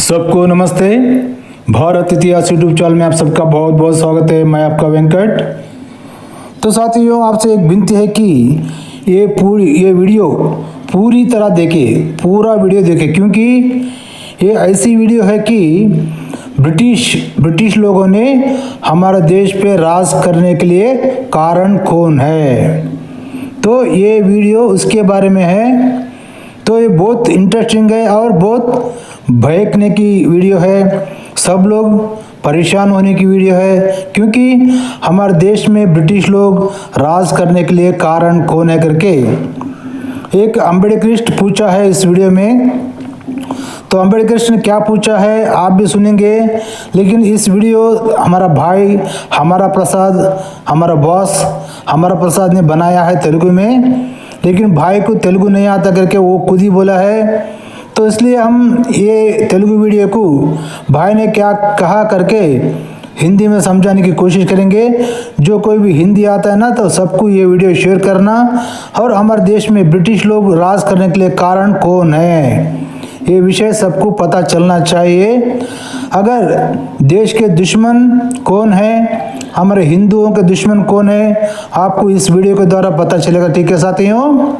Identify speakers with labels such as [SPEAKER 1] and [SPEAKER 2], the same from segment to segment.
[SPEAKER 1] सबको नमस्ते। भारत इतिहास यूट्यूब चैनल में आप सबका बहुत बहुत स्वागत है। मैं आपका वेंकट। तो साथियों, आपसे एक विनती है कि ये वीडियो पूरी तरह देखें, पूरा वीडियो देखें, क्योंकि ये ऐसी वीडियो है कि ब्रिटिश लोगों ने हमारे देश पे राज करने के लिए कारण कौन है, तो ये वीडियो उसके बारे में है। तो ये बहुत इंटरेस्टिंग है और बहुत भयकने की वीडियो है। सब लोग परेशान होने की वीडियो है, क्योंकि हमारे देश में ब्रिटिश लोग राज करने के लिए कारण कौन है करके एक अम्बेडकरिस्ट पूछा है इस वीडियो में। तो अम्बेडकरिस्ट ने क्या पूछा है आप भी सुनेंगे, लेकिन इस वीडियो हमारा भाई हमारा बॉस हमारा प्रसाद ने बनाया है तेलुगु में, लेकिन भाई को तेलुगु नहीं आता करके वो खुद ही बोला है। तो इसलिए हम ये तेलुगु वीडियो को भाई ने क्या कहा करके हिंदी में समझाने की कोशिश करेंगे। जो कोई भी हिंदी आता है ना, तो सबको ये वीडियो शेयर करना। और हमारे देश में ब्रिटिश लोग राज करने के लिए कारण कौन है, ये विषय सबको पता चलना चाहिए। अगर देश के दुश्मन कौन है, हमारे हिंदुओं के दुश्मन कौन है, आपको इस वीडियो के द्वारा पता चलेगा। ठीक है साथियों।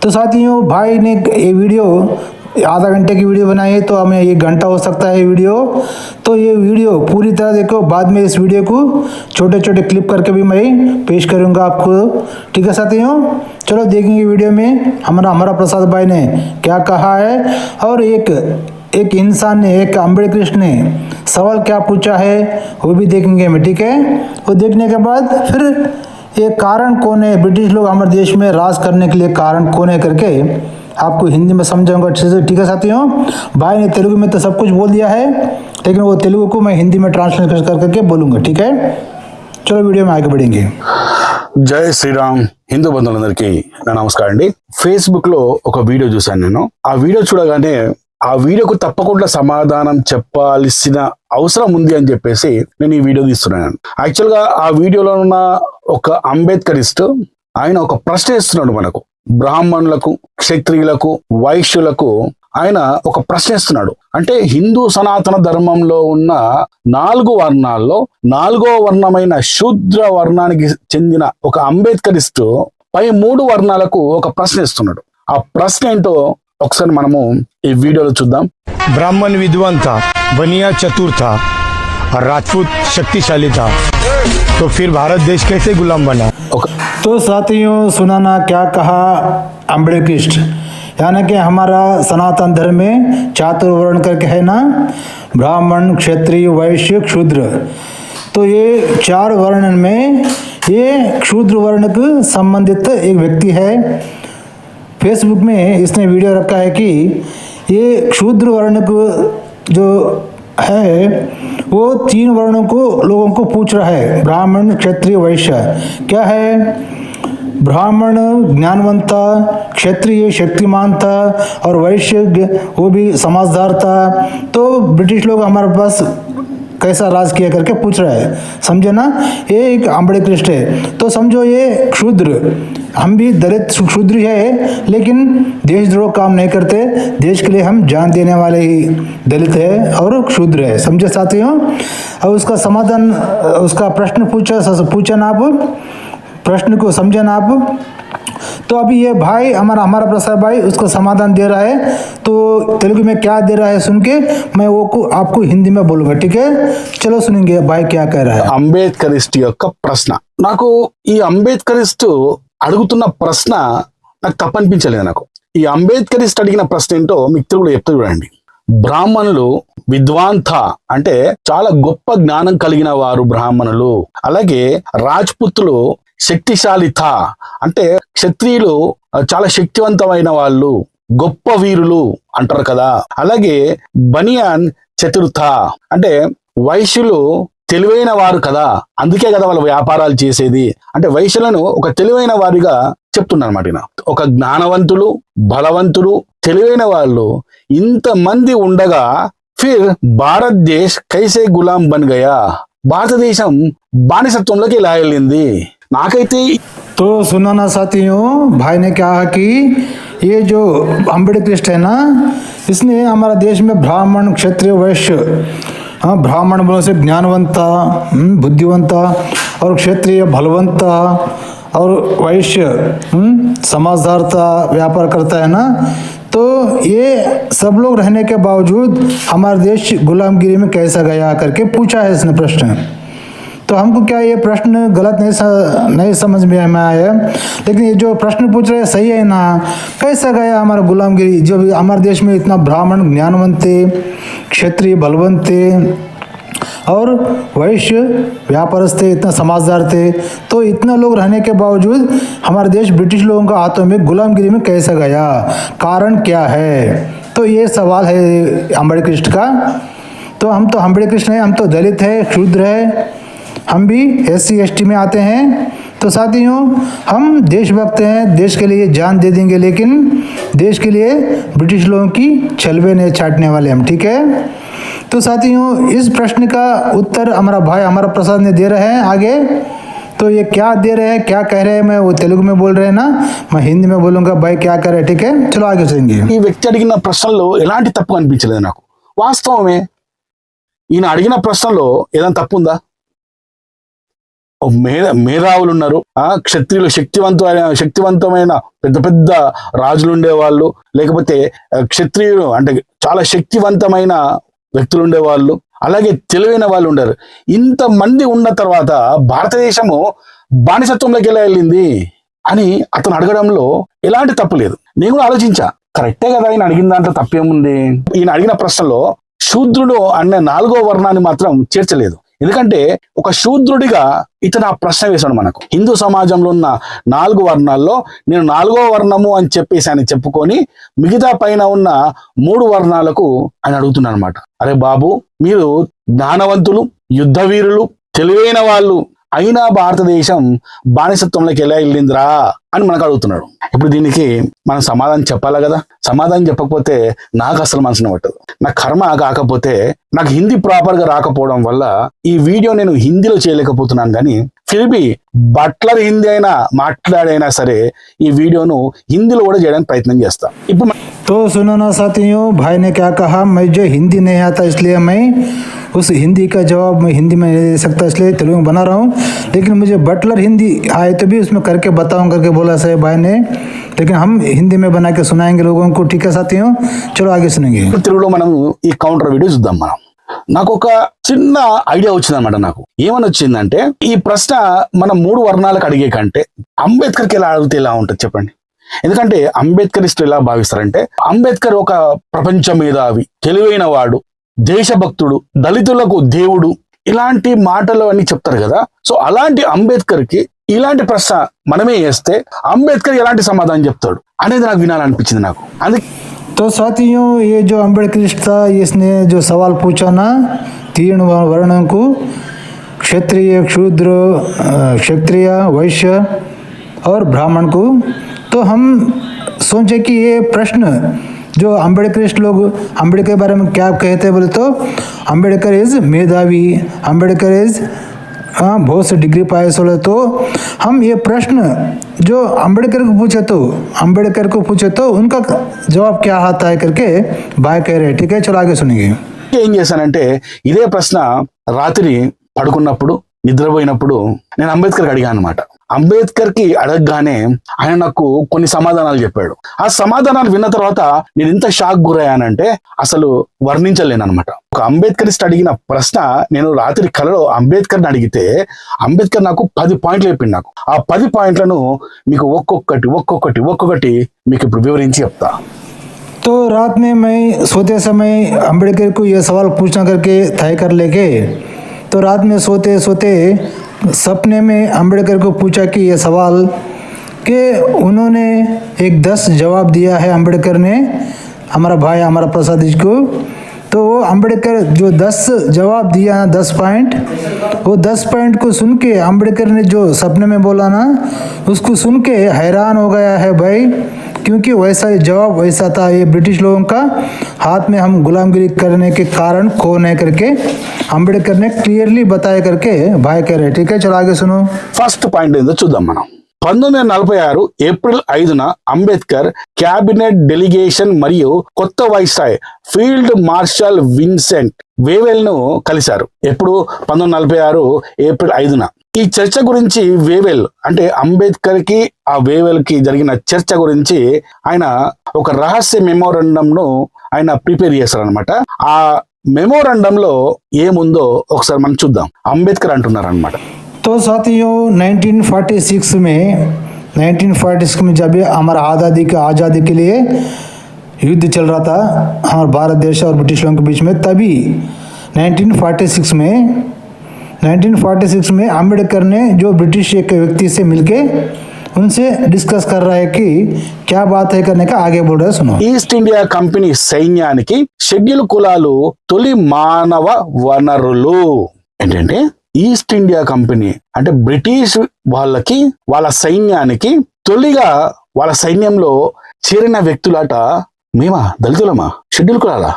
[SPEAKER 1] तो साथियों, भाई ने ये वीडियो आधा घंटे की वीडियो बनाई है, तो हमें 1 घंटा हो सकता है ये वीडियो। तो ये वीडियो पूरी तरह देखो, बाद में इस वीडियो को छोटे छोटे क्लिप करके भी मैं पेश करूंगा आपको। ठीक है साथियों, चलो देखेंगे वीडियो में हमारा प्रसाद भाई ने क्या कहा है, और एक इंसान ने, एक अम्बेडकरिस्ट ने सवाल क्या पूछा है वो भी देखेंगे मैं। ठीक है, वो देखने के बाद फिर ये कारण कौन है, ब्रिटिश लोग हमारे देश में राज करने के लिए कारण कौन है करके आपको हिंदी में समझाऊंगा अच्छे से। ठीक है साथियों, भाई ने तेलुगु में तो सब कुछ बोल दिया है, लेकिन वो तेलुगु को मैं हिंदी में ट्रांसलेट करके बोलूंगा। ठीक है, चलो वीडियो में आगे बढ़ेंगे।
[SPEAKER 2] జై శ్రీరామ్ హిందూ బంధువులందరికీ నా నమస్కారం అండి। ఫేస్బుక్ లో ఒక వీడియో చూశాను నేను। ఆ వీడియో చూడగానే ఆ వీడియోకు తప్పకుండా సమాధానం చెప్పాల్సిన అవసరం ఉంది అని చెప్పేసి నేను ఈ వీడియో తీస్తున్నాను। యాక్చువల్ గా ఆ వీడియోలో ఉన్న ఒక అంబేద్కరిస్ట్ ఆయన ఒక ప్రశ్న ఇస్తున్నాడు మనకు, బ్రాహ్మణులకు, క్షత్రియులకు, వైశ్యులకు ఆయన ఒక ప్రశ్న ఇస్తున్నాడు। అంటే హిందూ సనాతన ధర్మంలో ఉన్న 4 వర్ణాల్లో 4వ వర్ణమైన శూద్ర వర్ణానికి చెందిన ఒక అంబేద్కరిస్ట్ పై 3 వర్ణాలకు ఒక ప్రశ్న ఇస్తున్నాడు। ఆ ప్రశ్న ఏంటో ఒకసారి మనము ఈ వీడియోలో చూద్దాం।
[SPEAKER 3] ब्राह्मण विद्वान था, बनिया चतुर था और राजपूत शक्तिशाली था, तो फिर भारत देश कैसे गुलाम बना।
[SPEAKER 1] तो साथियों, सुनाना क्या कहा अम्बेडकरिस्ट, यानी कि हमारा सनातन धर्म में चातुर्वर्ण करके है ना, ब्राह्मण, क्षत्रिय, वैश्य, शूद्र। तो ये 4 वर्ण में ये शूद्र वर्ण को संबंधित एक व्यक्ति है। फेसबुक में इसने वीडियो रखा है कि ये शूद्र वर्ण को जो है वो 3 वर्णों को लोगों को पूछ रहा है, ब्राह्मण, क्षत्रिय, वैश्य। क्या है? ब्राह्मण ज्ञानवंत था, क्षत्रिय शक्तिमान था और वैश्य वो भी समझदार था। तो ब्रिटिश लोग हमारे पास कैसा राज किया करके पूछ रहा है, समझे ना। ये एक अम्बेडकरिस्ट है। तो समझो ये क्षुद्र, हम भी दलित क्षुद्र है, लेकिन देशद्रोह काम नहीं करते, देश के लिए हम जान देने वाले ही दलित है और क्षुद्र है, समझे साथियों। और उसका समाधान, उसका प्रश्न पूछा ना आप, प्रश्न को समझे ना आप। तो अभी ये भाई हमारा प्रसाद भाई उसका समाधान दे रहा है, तो तेलुगु में क्या दे रहा है सुन के मैं वो आपको हिंदी में बोलूंगा। ठीक है, चलो सुनेंगे भाई क्या कह रहा है।
[SPEAKER 2] అంబేద్కరిస్ట్ యొక్క ప్రశ్న, నాకు ఈ అంబేద్కరిస్ట్ అడుగుతున్న ప్రశ్న నాకు తప్పనిపించలేదు నాకు। ఈ అంబేద్కరిస్ట్ అడిగిన ప్రశ్న ఏంటో మీకు తెలుగులో చెప్తూ చూడండి। బ్రాహ్మణులు విద్వాంత అంటే చాలా గొప్ప జ్ఞానం కలిగిన వారు బ్రాహ్మణులు, అలాగే రాజ్పుతులు శక్తిశాలిత అంటే క్షత్రియులు చాలా శక్తివంతమైన వాళ్ళు, గొప్ప వీరులు అంటారు కదా। అలాగే బనియాన్ చతుర్థ అంటే వైశ్యులు తెలివైన వారు కదా, అందుకే కదా వాళ్ళ వ్యాపారాలు చేసేది అంటే వైశ్యులను ఒక తెలివైన వారిగా చెప్తున్నారు అన్నమాట। ఒక జ్ఞానవంతులు, బలవంతులు, తెలివైన వాళ్ళు ఇంతమంది ఉండగా ఫిర్ భారతదేశ్ కైసే గులాం బన్ గయా, భారతదేశం బానిసత్వంలోకి ఎలా వెళ్ళింది నాకైతే।
[SPEAKER 1] तो सुना ना साथियों, भाई ने कहा कि ये जो अम्बेडकरिस्ट है ना, इसने हमारा देश में ब्राह्मण क्षत्रिय वैश्य, हाँ ब्राह्मण बोलने से ज्ञानवंता बुद्धिवंता और क्षत्रिय बलवंता और वैश्य समझदारता व्यापार करता है ना। तो ये सब लोग रहने के बावजूद हमारा देश गुलामगिरी में कैसा गया करके पूछा है इसने प्रश्न। तो हमको क्या ये प्रश्न गलत नहीं समझ में आया, लेकिन ये जो प्रश्न पूछ रहे हैं सही है ना। कैसा गया हमारा गुलामगिरी, जो भी हमारे देश में इतना ब्राह्मण ज्ञानवंत थे, क्षत्रिय बलवंत थे और वैश्य व्यापारस्थ थे, इतना समझदार थे, तो इतना लोग रहने के बावजूद हमारा देश ब्रिटिश लोगों का हाथों में गुलामगिरी में कैसा गया, कारण क्या है। तो ये सवाल है अम्बेडकर का। तो हम अम्बेडकर हैं, हम तो दलित है, शूद्र है, हम भी SC ST में आते हैं। तो साथियों हम देशभक्त हैं, देश के लिए जान दे देंगे, लेकिन देश के लिए ब्रिटिश लोगों की छलवे नहीं छाटने वाले हम, ठीक है। तो साथियों इस प्रश्न का उत्तर हमारा भाई हमारा प्रसाद ने दे रहे हैं आगे। तो ये क्या दे रहे हैं, क्या कह रहे हैं, मैं वो तेलुगु में बोल रहे हैं ना, मैं हिंदी में बोलूंगा भाई क्या कह रहे हैं, ठीक है। चलो आगे चलेंगे।
[SPEAKER 2] ఈ వ్యక్తి అడిగిన ప్రశ్నలో ఎలాంటి తప్పు అనిపించలేదు నాకు. వాస్తవమే, ఈయన అడిగిన ప్రశ్నలో ఏదైనా తప్పు ఉందా? మేధావులు ఉన్నారు, క్షత్రియులు శక్తివంతమైన పెద్ద పెద్ద రాజులు ఉండేవాళ్ళు, లేకపోతే క్షత్రియులు అంటే చాలా శక్తివంతమైన వ్యక్తులు ఉండేవాళ్ళు, అలాగే తెలివైన వాళ్ళు ఉండరు. ఇంతమంది ఉన్న తర్వాత భారతదేశము బానిసత్వంలోకి ఎలా వెళ్ళింది అని అతను అడగడంలో ఎలాంటి తప్పు లేదు. నేను కూడా ఆలోచించా, కరెక్టే కదా ఈయన అడిగిన దాంట్లో తప్పేముంది. ఈయన అడిగిన ప్రశ్నలో శూద్రుడు అనే 4వ వర్ణాన్ని మాత్రం చేర్చలేదు. ఎందుకంటే ఒక శూద్రుడిగా ఇతను ఆ ప్రశ్న వేశాడు. మనకు హిందూ సమాజంలో ఉన్న 4 వర్ణాల్లో నేను 4వ వర్ణము అని చెప్పేసి ఆయన చెప్పుకొని మిగతా పైన ఉన్న 3 వర్ణాలకు ఆయన అడుగుతున్నాడు అనమాట. అరే బాబు, మీరు జ్ఞానవంతులు, యుద్ధ వీరులు, తెలివైన వాళ్ళు అయినా భారతదేశం బానిసత్వంలోకి ఎలా వెళ్ళిందిరా అని మనకు అడుగుతున్నాడు. ఇప్పుడు దీనికి మనం సమాధానం చెప్పాలా కదా. సమాధానం చెప్పకపోతే నాకు అసలు మనసున పట్టదు. నా కర్మ కాకపోతే నాకు హిందీ ప్రాపర్ గా రాకపోవడం వల్ల ఈ వీడియో నేను హిందీలో చేయలేకపోతున్నాను. కానీ ఫిర్బీ బట్లర్ హిందీ అయినా మాట్లాడైనా సరే ఈ వీడియోను హిందీలో కూడా చేయడానికి ప్రయత్నం చేస్తా. ఇప్పుడు
[SPEAKER 1] तो सुनो ना साथियों, भाई ने क्या कहा, मैं जो हिंदी नहीं आता इसलिए मैं उस हिंदी का जवाब मैं हिंदी में नहीं दे सकता, इसलिए तेलुगु में बना रहा हूँ। लेकिन मुझे बटलर हिंदी आए तो भी उसमें करके बताऊँ करके बोला साहब भाई ने, लेकिन हम हिंदी में बना के सुनाएंगे लोगों को, ठीक है साथियों। चलो आगे सुनेंगे।
[SPEAKER 2] తెలుగులో మనం ఈ కౌంటర్ వీడియో చూద్దాం. మనం నాకు ఒక చిన్న ఐడియా వచ్చిందన్నమాట. నాకు ఏమని వచ్చిందంటే, ఈ ప్రశ్న మనం 3 వర్ణాలకు అడిగే కంటే అంబేద్కర్కి ఎలా అడిగితే ఎలా ఉంటుంది చెప్పండి. ఎందుకంటే అంబేద్కరిస్టులు ఎలా భావిస్తారంటే, అంబేద్కర్ ఒక ప్రపంచ మేధావి, తెలివైన వాడు, దేశభక్తుడు, దళితులకు దేవుడు, ఇలాంటి మాటలు అన్ని చెప్తారు కదా. సో అలాంటి అంబేద్కర్ కి ఇలాంటి ప్రశ్న మనమే వేస్తే అంబేద్కర్ ఎలాంటి సమాధానం చెప్తాడు అనేది నాకు వినాలనిపించింది నాకు. అందుకే
[SPEAKER 1] तो साथियों ये जो अम्बेडकरिस्ट था, इसने जो सवाल पूछा ना 3 वर्णों को, क्षत्रिय, शूद्र, क्षत्रिय, वैश्य और ब्राह्मण को, तो हम सोचे कि ये प्रश्न जो अम्बेडकरिस्ट लोग अम्बेडकर के बारे में क्या कहते हैं बोले तो, अम्बेडकर इज मेधावी, अम्बेडकर इज बहुत से डिग्री पाए सोले। तो हम ये प्रश्न जो अम्बेडकर को पूछे तो उनका जवाब क्या आता है करके भाई कह रहे हैं, ठीक है। चलो आगे सुनेंगे।
[SPEAKER 2] ఏం చేశానంటే, ఇదే ప్రశ్న రాత్రి పడుకున్నప్పుడు నిద్రపోయినప్పుడు నేను అంబేద్కర్కి అడిగాను అనమాట. అంబేద్కర్ కి అడగగానే ఆయన నాకు కొన్ని సమాధానాలు చెప్పాడు. ఆ సమాధానాలు విన్న తర్వాత నేను ఎంత షాక్ గురయ్యానంటే అసలు వర్ణించలేను అనమాట. ఒక అంబేద్కరిస్ట్ అడిగిన ప్రశ్న నేను రాత్రి కలలో అంబేద్కర్ని అడిగితే అంబేద్కర్ నాకు 10 పాయింట్లు చెప్పింది. నాకు ఆ 10 పాయింట్లను మీకు ఒక్కొక్కటి మీకు ఇప్పుడు వివరించి చెప్తా.
[SPEAKER 1] तो रात में मैं सोते समय अम्बेडकर को यह सवाल पूछना करके तय कर लेके, तो रात में सोते सोते सपने में अम्बेडकर को पूछा कि यह सवाल कि उन्होंने एक 10 जवाब दिया है अम्बेडकर ने, हमारा भाई हमारा प्रसाद जी को। तो वो अम्बेडकर जो 10 जवाब दिया 10 पॉइंट, वो 10 पॉइंट को सुन के अम्बेडकर ने जो सपने में बोला ना, उसको सुन के हैरान हो गया है भाई, क्योंकि वैसा जवाब वैसा था। ये ब्रिटिश लोगों का हाथ में हम गुलामगिरी करने के कारण कौन है करके अम्बेडकर ने क्लियरली बताया करके भाई कह रहे, ठीक है। चलो आगे सुनो।
[SPEAKER 2] ఫస్ట్ పాయింట్ ఏందో చూద్దాం. మనం 1946 ఏప్రిల్ 5న అంబేద్కర్ క్యాబినెట్ డెలిగేషన్ మరియు కొత్త viceroy field marshal Vincent Wavell ను కలిశారు. ఎప్పుడు? 1946 ఏప్రిల్ 5న. ఈ చర్చ గురించి వేవెల్ అంటే అంబేద్కర్ కి ఆ వేవెల్ కి జరిగిన చర్చ గురించి ఆయన ఒక రహస్య మెమోరాండం ను ఆయన ప్రిపేర్ చేశారనమాట. ఆ మెమోరాండం లో ఏముందో ఒకసారి మనం చూద్దాం. అంబేద్కర్ అంటున్నారు అనమాట.
[SPEAKER 1] तो साथियों 1946 में जब हमारा आज़ादी के लिए युद्ध चल रहा था हमारे भारत देश और ब्रिटिश लोगों के बीच में, तभी 1946 में अम्बेडकर ने जो ब्रिटिश एक व्यक्ति से मिलके उनसे डिस्कस कर रहा है कि क्या बात है करने का आगे बोल रहा है. सुनो.
[SPEAKER 2] ఈస్ట్ ఇండియా కంపెనీ సైన్యానికి షెడ్యూల్ కులాలు తొలి మానవ వనరులు. ఏంటంటే ఈస్ట్ ఇండియా కంపెనీ అంటే బ్రిటిష్ వాళ్ళకి వాళ్ళ సైన్యానికి తొలిగా వాళ్ళ సైన్యంలో చేరిన వ్యక్తులట మేమా దళితులమా షెడ్యూల్ కులాలా?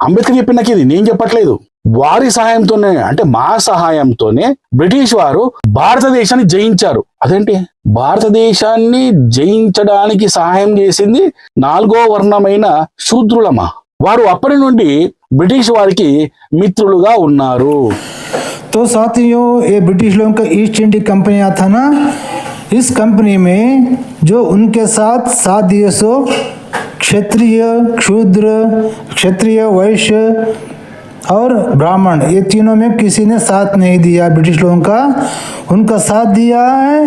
[SPEAKER 2] అంబేద్కర్ చెప్పినాక ఇది నేను చెప్పట్లేదు. వారి సహాయంతోనే అంటే మా సహాయంతోనే బ్రిటిష్ వారు భారతదేశాన్ని జయించారు. అదేంటి? భారతదేశాన్ని జయించడానికి సహాయం చేసింది 4వ వర్ణమైన శూద్రులమా? వారు అప్పటి నుండి బ్రిటిష్ వారికి మిత్రులుగా ఉన్నారు.
[SPEAKER 1] तो साथियों ये ब्रिटिश लोगों का ईस्ट इंडिया कंपनी था ना, इस कंपनी में जो उनके साथ 7 देशों क्षत्रिय, क्षूद्र, क्षत्रिय, वैश्य और ब्राह्मण, ये तीनों में किसी ने साथ नहीं दिया ब्रिटिश लोगों का. उनका साथ दिया है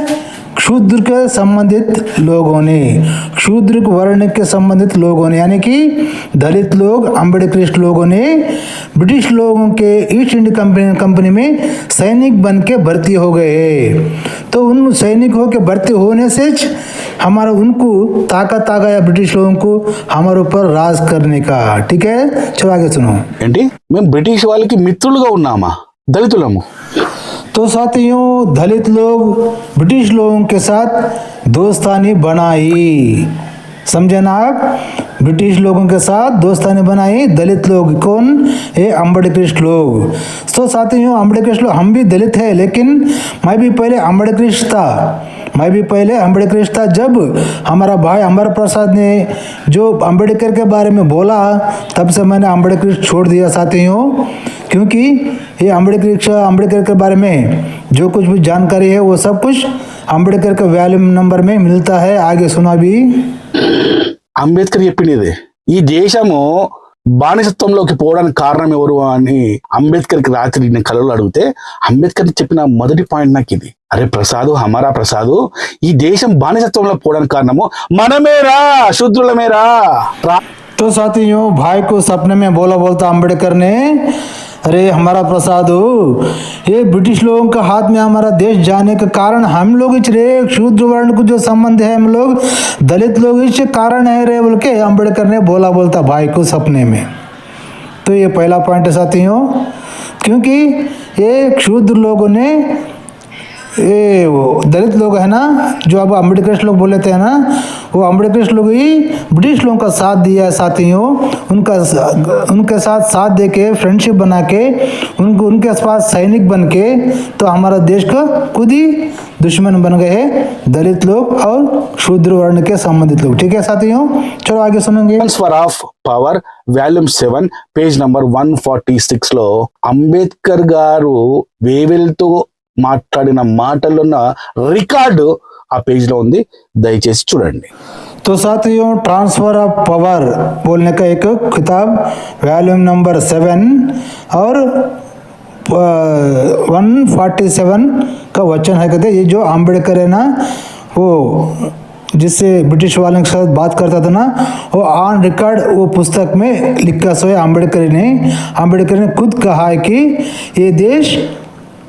[SPEAKER 1] क्षूद्र के संबंधित लोगों ने, क्षूद्र वर्ण के संबंधित लोगों ने, यानी कि दलित लोग, अम्बेडकरिस्ट लोगों ने ब्रिटिश लोगों के ईस्ट इंडिया कंपनी में सैनिक बन के भर्ती हो गए. तो उन सैनिक हो के भर्ती होने से हमारा उनको ताकत आ गया ब्रिटिश लोगों को हमारे ऊपर राज करने का. ठीक है, चलो आगे सुनो.
[SPEAKER 2] ఏంటి? మేము బ్రిటిష్ వాళ్ళకి మిత్రులుగా ఉన్నామా? దళితులము.
[SPEAKER 1] तो साथियों दलित लोग ब्रिटिश लोगों के साथ दोस्तानी बनाई. समझे ना आप? ब्रिटिश लोगों के साथ दोस्तानी बनाई दलित लोग. कौन? ये अम्बेडकरिस्ट लोग. तो साथियों अम्बेडकरिस्ट लोग, हम भी दलित है लेकिन मैं भी पहले अम्बेडकरिस्ट था. जब हमारा भाई अमर प्रसाद ने जो अम्बेडकर के बारे में बोला तब से मैंने अम्बेडकरिस्ट छोड़ दिया साथियों, क्योंकि ये अम्बेडकर के बारे में जो कुछ भी जानकारी है वो सब कुछ अम्बेडकर के वॉल्यूम नंबर में मिलता है. आगे सुना भी.
[SPEAKER 2] అంబేద్కర్ చెప్పింది ఈ దేశము బానిసత్వంలోకి పోవడానికి కారణం ఎవరు అని అంబేద్కర్కి రాత్రి నేను కలలో అడిగితే అంబేద్కర్ చెప్పిన మొదటి పాయింట్ నాకు ఇది. అరే ప్రసాదు, హమారా ప్రసాదు, ఈ దేశం బానిసత్వంలో పోవడానికి కారణము మనమేరా, శూద్రులమేరా.
[SPEAKER 1] तो साथियों भाई को सपने में बोलता अम्बेडकर ने, अरे हमारा प्रसाद हो, ये ब्रिटिश लोगों के हाथ में हमारा देश जाने के कारण हम लोग रे शूद्र वर्ण को जो संबंध है हम लोग दलित लोग इस कारण है रे बोल के अम्बेडकर ने बोलता भाई को सपने में. तो ये पहला पॉइंट है साथियों, क्योंकि ये शूद्र लोगों ने, ये दलित लोग है ना जो अब अम्बेडकर लोग बोले थे ना, वो अम्बेडकर लोग ही ब्रिटिश लोगों का साथ दिया है साथियों. उनके साथ दे के फ्रेंडशिप बना के उनके पास सैनिक बन के तो हमारा देश का खुद ही दुश्मन बन गए हैं दलित लोग और शूद्र वर्ण के संबंधित लोग. ठीक है साथियों, चलो आगे सुनेंगे.
[SPEAKER 2] Transfer of power volume 7 page number 146 లో అంబేద్కర్ గారు వేవెల్తో మాట్లాడిన మాటలున్న రికార్డు ఆ పేజ్ లో ఉంది, దయచేసి చూడండి.
[SPEAKER 1] तो साथियों ट्रांसफर ऑफ पावर बोलने का एक किताब वॉल्यूम नंबर 7 और 147 का वचन है. कहते ये जो अम्बेडकर है ना, वो जिससे ब्रिटिश वालों के साथ बात करता था ना, वो ऑन रिकॉर्ड वो पुस्तक में लिखा सोया अम्बेडकर ने खुद कहा है कि ये देश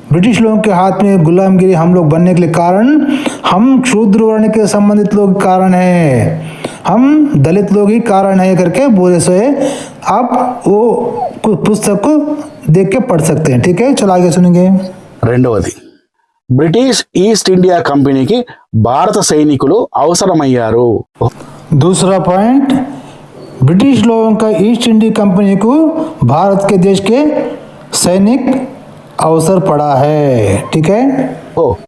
[SPEAKER 1] ब्रिटिश लोगों के हाथ में गुलामगिरी हम लोग बनने के लिए कारण हम शूद्र वर्ण के संबंधित लोग कारण है, हम दलित लोग ही कारण है करके बोले सोए. आप वो पुस्तक को देख के पढ़ सकते हैं. ठीक है, चलो आगे सुनेंगे.
[SPEAKER 2] రెండవది, బ్రిటిష్ ఈస్ట్ ఇండియా కంపెనీకి భారత సైనికులు అవసరమయ్యారు.
[SPEAKER 1] दूसरा पॉइंट, ब्रिटिश लोगों का ईस्ट इंडिया कंपनी को भारत के देश के सैनिक అవసర పడా హై. ఠీక్ హై.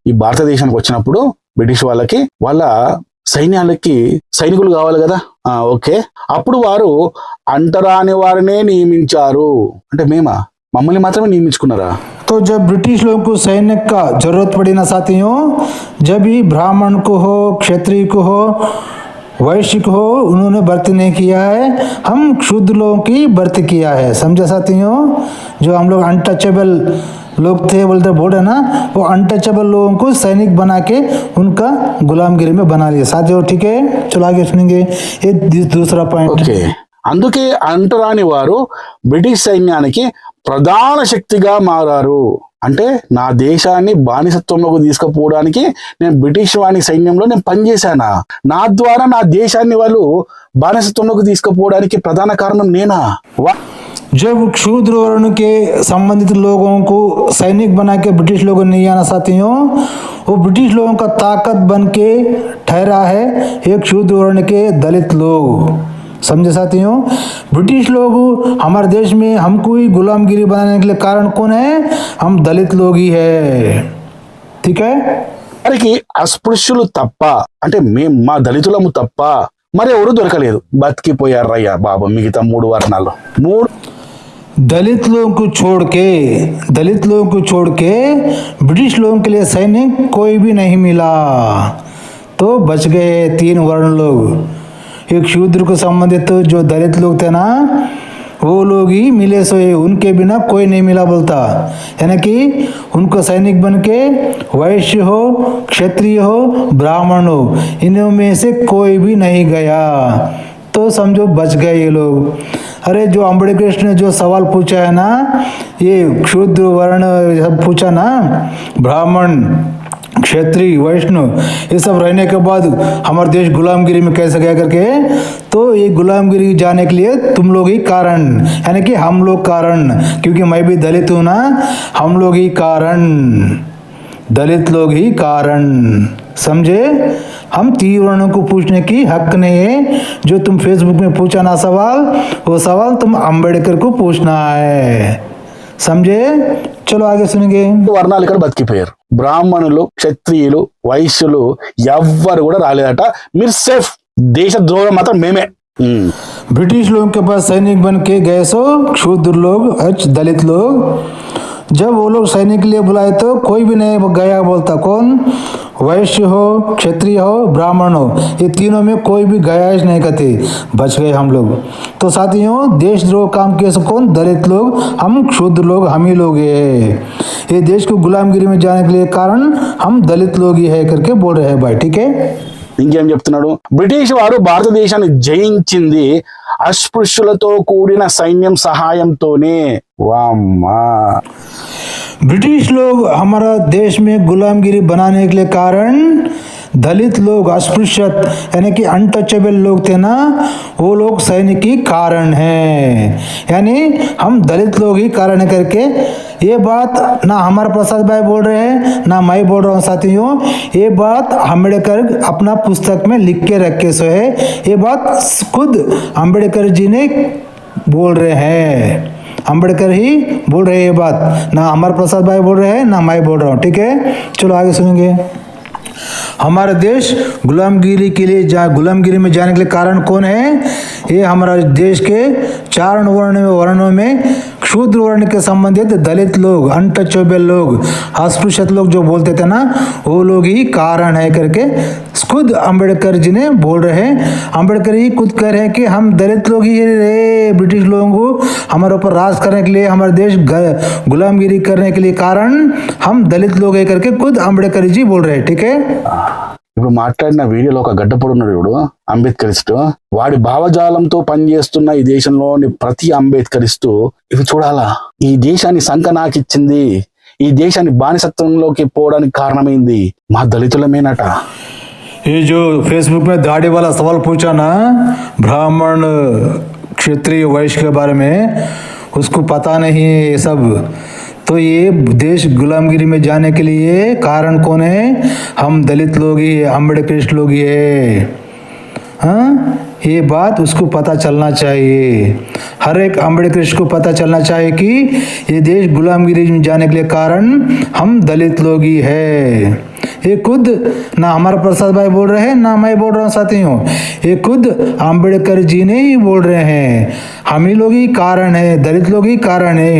[SPEAKER 2] ఈ భారతదేశానికి వచ్చినప్పుడు బ్రిటిష్ వాళ్ళకి వాళ్ళ సైన్యాలకి సైనికులు కావాలి కదా, ఓకే. అప్పుడు వారు అంటరాని వారినే నియమించారు. అంటే మమ్మల్ని మాత్రమే నియమించుకున్నారా?
[SPEAKER 1] तो जब ब्रिटिश लोगों को सैन्य का जरूरत पड़ी ना साथियों, जब ही ब्राह्मण को हो, क्षत्रिय को हो, वैश्य को हो, उन्होंने भर्ती नहीं किया है, हम क्षुद्र लोगों की भर्ती किया है। समझे साथियों? जो हम लोग अनटचेबल लोग थे बोल रहे ना, वो अनटचेबल लोगों को सैनिक बना के उनका गुलामगिरी में बना लिया साथियों। ठीक है, चलो आगे सुनेंगे ये दूसरा पॉइंट।
[SPEAKER 2] ఓకే, అందుకే అంటరాని వారు బ్రిటిష్ సైన్యానికి ప్రధాన శక్తిగా మారారు. అంటే నా దేశాన్ని బానిసత్వంలోకి తీసుకుపోవడానికి నేను బ్రిటిష్ వాణి సైన్యంలో నేను పనిచేశానా? నా ద్వారా నా దేశాన్ని వాళ్ళు బానిసత్వంలోకి తీసుకుపోవడానికి ప్రధాన కారణం నేనా?
[SPEAKER 1] जब क्षुद्र वर्ण के संबंधित लोगों को सैनिक बना के ब्रिटिश लोगों ने नहीं आना साथियों, वो ब्रिटिश लोगों का ताकत बन के ठहरा है एक क्षुद्र वर्ण के दलित लोग। समझे साथियों? ब्रिटिश लोग हमारे देश में हमको ही गुलामगिरी बनाने के लिए कारण कौन है? हम दलित लोग ही है। ठीक है,
[SPEAKER 2] వారికి అస్పృశ్యులు తప్ప, అంటే మా దళితులము తప్ప మరి ఎవరు దొరకలేదు, బతికిపోయారయ్యా బాబు మిగతా 3 వర్ణాలు।
[SPEAKER 1] दलित लोगों को छोड़ के ब्रिटिश लोगों के लिए सैनिक कोई भी नहीं मिला, तो बच गए 3 वर्ण लोग। एक शूद्र को संबंधित जो दलित लोग थे ना, वो लोग ही मिले सोए, उनके बिना कोई नहीं मिला बोलता। यानी कि उनको सैनिक बन के वैश्य हो, क्षत्रिय हो, ब्राह्मण हो, इनों में से कोई भी नहीं गया, तो समझो बच गए ये लोग। अरे जो अम्बेडकर ने जो सवाल पूछा है ना, ये क्षुद्र वर्ण सब पूछा ना, ब्राह्मण क्षेत्रीय वैष्णव ये सब रहने के बाद हमारा देश गुलामगिरी में कैसे गया करके, तो ये गुलामगिरी जाने के लिए तुम लोग ही कारण, यानी कि हम लोग कारण, क्योंकि मैं भी दलित हूँ ना, हम लोग ही कारण, दलित लोग ही कारण। समझे? हम 3 वर्णों को पूछने की हक नहीं है। जो तुम फेसबुक में पूछा ना सवाल, वो सवाल तुम अम्बेडकर को पूछना है। समझे? चलो आगे सुनेंगे।
[SPEAKER 2] వర్ణాలు ఇక్కడ బతికిపోయారు, బ్రాహ్మణులు, క్షత్రియులు, వైశ్యులు ఎవ్వరు కూడా రాలేదట। మీరు సేఫ్, దేశ ద్రోహం మాత్రం మేమే।
[SPEAKER 1] ब्रिटिश लोगों के पास सैनिक बन के गए सो क्षुद्र लोग, दलित लोग। जब वो लोग सैनिक के लिए बुलाए तो कोई भी नहीं गया बोलता। कौन? वैश्य हो, क्षत्रिय हो, ब्राह्मण हो, ये तीनों में कोई भी गया ही नहीं कहते, बच गए हम लोग। तो साथियों, देशद्रोह काम किए सो कौन? दलित लोग, हम क्षुद्र लोग, हम ही लोग है। ये देश को गुलामगिरी में जाने के लिए कारण हम दलित लोग ही है करके बोल रहे हैं भाई। ठीक है,
[SPEAKER 2] ఇంకేం చెప్తున్నాడు? బ్రిటిష్ వారు భారతదేశాన్ని జయించింది అస్పృశ్యులతో కూడిన సైన్యం సహాయంతోనే। వామ్మా,
[SPEAKER 1] ब्रिटिश लोग हमारा देश में गुलामगिरी बनाने के लिए कारण दलित लोग, अस्पृश्यत यानी कि अनटचेबल लोग थे ना, वो लोग सैनिक ही कारण हैं। यानी हम दलित लोग ही कारण करके, ये बात ना हमारा प्रसाद भाई बोल रहे हैं ना मैं बोल रहा हूँ साथियों, ये बात अम्बेडकर अपना पुस्तक में लिख के रखे सो है। ये बात खुद अम्बेडकर जी ने बोल रहे हैं, अम्बेडकर ही बोल रहे हैं ये बात, ना हमारे प्रसाद भाई बोल रहे हैं ना मैं बोल रहा हूँ। ठीक है, चलो आगे सुनेंगे। हमारा देश गुलामगिरी में जाने के लिए कारण कौन है? ये हमारा देश के 4 वर्णों में क्षुद्र वर्ण के संबंधित दलित लोग, अनटचेबल लोग, अस्पृश्यत लोग जो बोलते थे ना, वो लोग ही कारण है करके खुद अम्बेडकर जी ने बोल रहे हैं। अम्बेडकर ही खुद कह रहे हैं कि हम दलित लोग ही रहे, ब्रिटिश लोगों को हमारे ऊपर राज करने के लिए, हमारे देश गुलामगिरी करने के लिए कारण हम दलित लोग है करके खुद अम्बेडकर जी बोल रहे हैं। ठीक है,
[SPEAKER 2] ఇప్పుడు మాట్లాడిన వీడియోలో ఒక గడ్డపొడు ఉన్నాడు, ఇప్పుడు అంబేద్కరిస్టు, వాడి భావజాలంతో పనిచేస్తున్న ఈ దేశంలోని ప్రతి అంబేద్కరిస్టు ఇవి చూడాలా, ఈ దేశాన్ని సంకనాకిచ్చింది, ఈ దేశాన్ని బానిసత్వంలోకి పోవడానికి కారణమైంది మా దళితులమేనట।
[SPEAKER 1] ये जो फेसबुक में दाढ़ी वाला सवाल पूछा ना, ब्राह्मण, क्षत्रिय, वैश्य के बारे में, उसको पता नहीं है ये सब। तो ये देश गुलामगिरी में जाने के लिए कारण कौन है? हम दलित लोग ही, अम्बेडकर लोग ही है। हाँ, ये बात उसको पता चलना चाहिए, हर एक अम्बेडकर को पता चलना चाहिए कि ये देश गुलामगिरी में जाने के लिए कारण हम दलित लोग ही है। ये खुद ना हमारा प्रसाद भाई बोल रहे हैं ना मैं बोल रहा हूँ साथियों, ये खुद अम्बेडकर जी ने ही बोल रहे हैं। हम ही लोग ही कारण है, दलित लोग ही कारण है,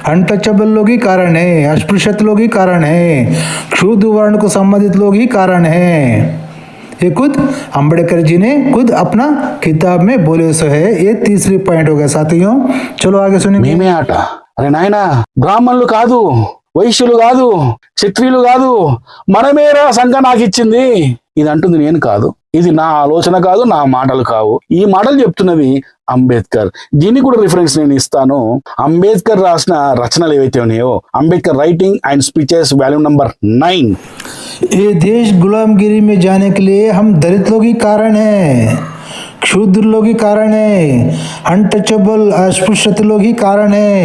[SPEAKER 1] अनटचेबल लोग ही कारण है, अस्पृश्यत लोग ही कारण है, क्षुद्र वर्ण को संबंधित लोग ही कारण है। ये खुद अम्बेडकर जी ने खुद अपना किताब में बोले सो है। ये तीसरी पॉइंट हो गया साथियों। चलो आगे सुनेंगे।
[SPEAKER 2] మేమే ఆట అరే నాయనా, బ్రాహ్మణులు కాదు, వైశ్యులు కాదు, క్షత్రియులు కాదు, మనమేరా సంఘ నాకు ఇచ్చింది. ఇది అంటుంది నేను కాదు, ఇది నా ఆలోచన కాదు, నా మాటలు కావు. ఈ మాటలు చెప్తున్నది అంబేద్కర్. దీన్ని కూడా రిఫరెన్స్ నేను ఇస్తాను. అంబేద్కర్ రాసిన రచనలు ఏవైతే ఉన్నాయో, Ambedkar writing and speeches volume number 9.
[SPEAKER 1] ये देश गुलामगिरी में जाने के लिए हम दलित लोग ही कारण हैं, क्षुद्र लोग ही कारण है, अनटचेबल अस्पृश्यत लोग ही कारण है।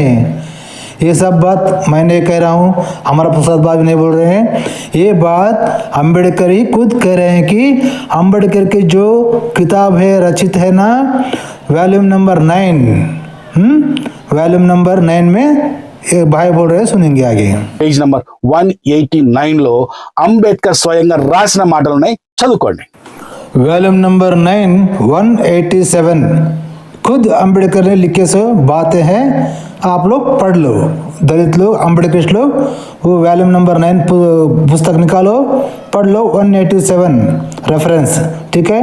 [SPEAKER 1] ये सब बात मैं नहीं कह रहा हूँ, हमारा प्रसाद भाई नहीं बोल रहे हैं। ये बात अम्बेडकर ही खुद कह रहे हैं कि अम्बेडकर की जो किताब है रचित है ना, वॉल्यूम नंबर 9, वॉल्यूम नंबर 9 में एक भाई बोल रहे हैं, सुनेंगे आगे।
[SPEAKER 2] పేజ్ నంబర్ 189 లో అంబేద్కర్ స్వయంగా రాసిన మాటలు ఉన్నాయి, చదువుకోండి.
[SPEAKER 1] वॉल्यूम नंबर 9 187 खुद अम्बेडकर ने लिखे सो बातें हैं, आप लोग पढ़ लो। दलित लोग, अम्बेडकर लोग, वो वॉल्यूम नंबर 9 पुस्तक निकालो, पढ़ लो। 187 रेफरेंस, ठीक है।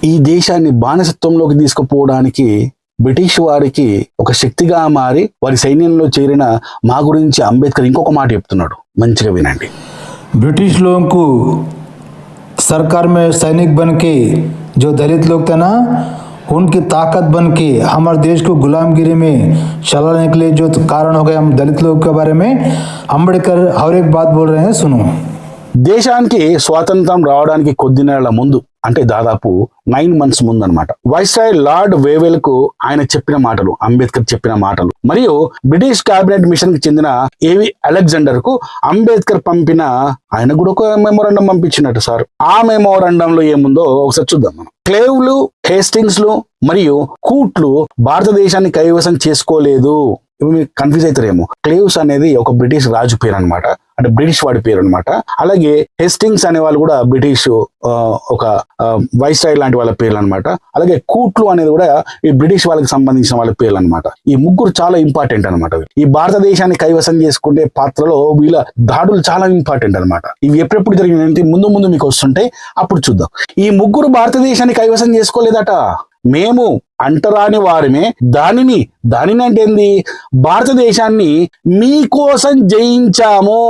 [SPEAKER 2] ఈ దేశాన్ని బానిసత్వంలోకి తీసుకుపోవడానికి బ్రిటిష్ వారికి ఒక శక్తిగా మారి వారి సైన్యంలో చేరిన మా గురించి అంబేద్కర్ ఇంకొక మాట చెప్తున్నాడు, మంచిగా వినండి.
[SPEAKER 1] ब्रिटिश लोगों को सरकार में सैनिक बन के जो दलित लोग थे ना, उनकी ताकत बन के हमारे देश को गुलामगिरी में चलाने के लिए जो कारण हो गए हम दलित लोग के बारे में अम्बेडकर हर एक बात बोल रहे हैं, सुनो।
[SPEAKER 2] దేశానికి స్వాతంత్రం రావడానికి కొద్ది నెలల ముందు, అంటే దాదాపు 9 months ముందు అనమాట, వైస్రాయ్ లార్డ్ వేవెల్ కు ఆయన చెప్పిన మాటలు, అంబేద్కర్ చెప్పిన మాటలు, మరియు బ్రిటిష్ కేబినెట్ మిషన్ కి చెందిన ఏవి అలెగ్జాండర్ కు అంబేద్కర్ పంపిన, ఆయన కూడా ఒక మెమోరాండం పంపించినట్టు సార్. ఆ మెమోరాండం లో ఏముందో ఒకసారి చూద్దాం మనం. క్లేవ్లు, హేస్టింగ్స్ లు మరియు కూట్లు భారతదేశాన్ని కైవసం చేసుకోలేదు. ఇప్పుడు మీరు కన్ఫ్యూజ్ అవుతారేమో. క్లేవ్స్ అనేది ఒక బ్రిటిష్ రాజు పేరు అనమాట, అంటే బ్రిటిష్ వాడి పేరు అనమాట. అలాగే హెస్టింగ్స్ అనే వాళ్ళు కూడా బ్రిటిష్ ఒక వైస్రాయ్ లాంటి వాళ్ళ పేర్లు అనమాట. అలాగే కూట్లు అనేది కూడా ఈ బ్రిటిష్ వాళ్ళకి సంబంధించిన వాళ్ళ పేర్లు అనమాట. ఈ ముగ్గురు చాలా ఇంపార్టెంట్ అనమాట. ఈ భారతదేశాన్ని కైవసం చేసుకునే పాత్రలో వీళ్ళ దాడులు చాలా ఇంపార్టెంట్ అనమాట. ఇవి ఎప్పుడెప్పుడు జరిగినాయంటే ముందు ముందు మీకు వస్తుంటే అప్పుడు చూద్దాం. ఈ ముగ్గురు భారతదేశాన్ని కైవసం చేసుకోలేదట. మేము అంటరాని వారిమే దానిని అంటే ఏంది, భారతదేశాన్ని మీకోసం జయించాము,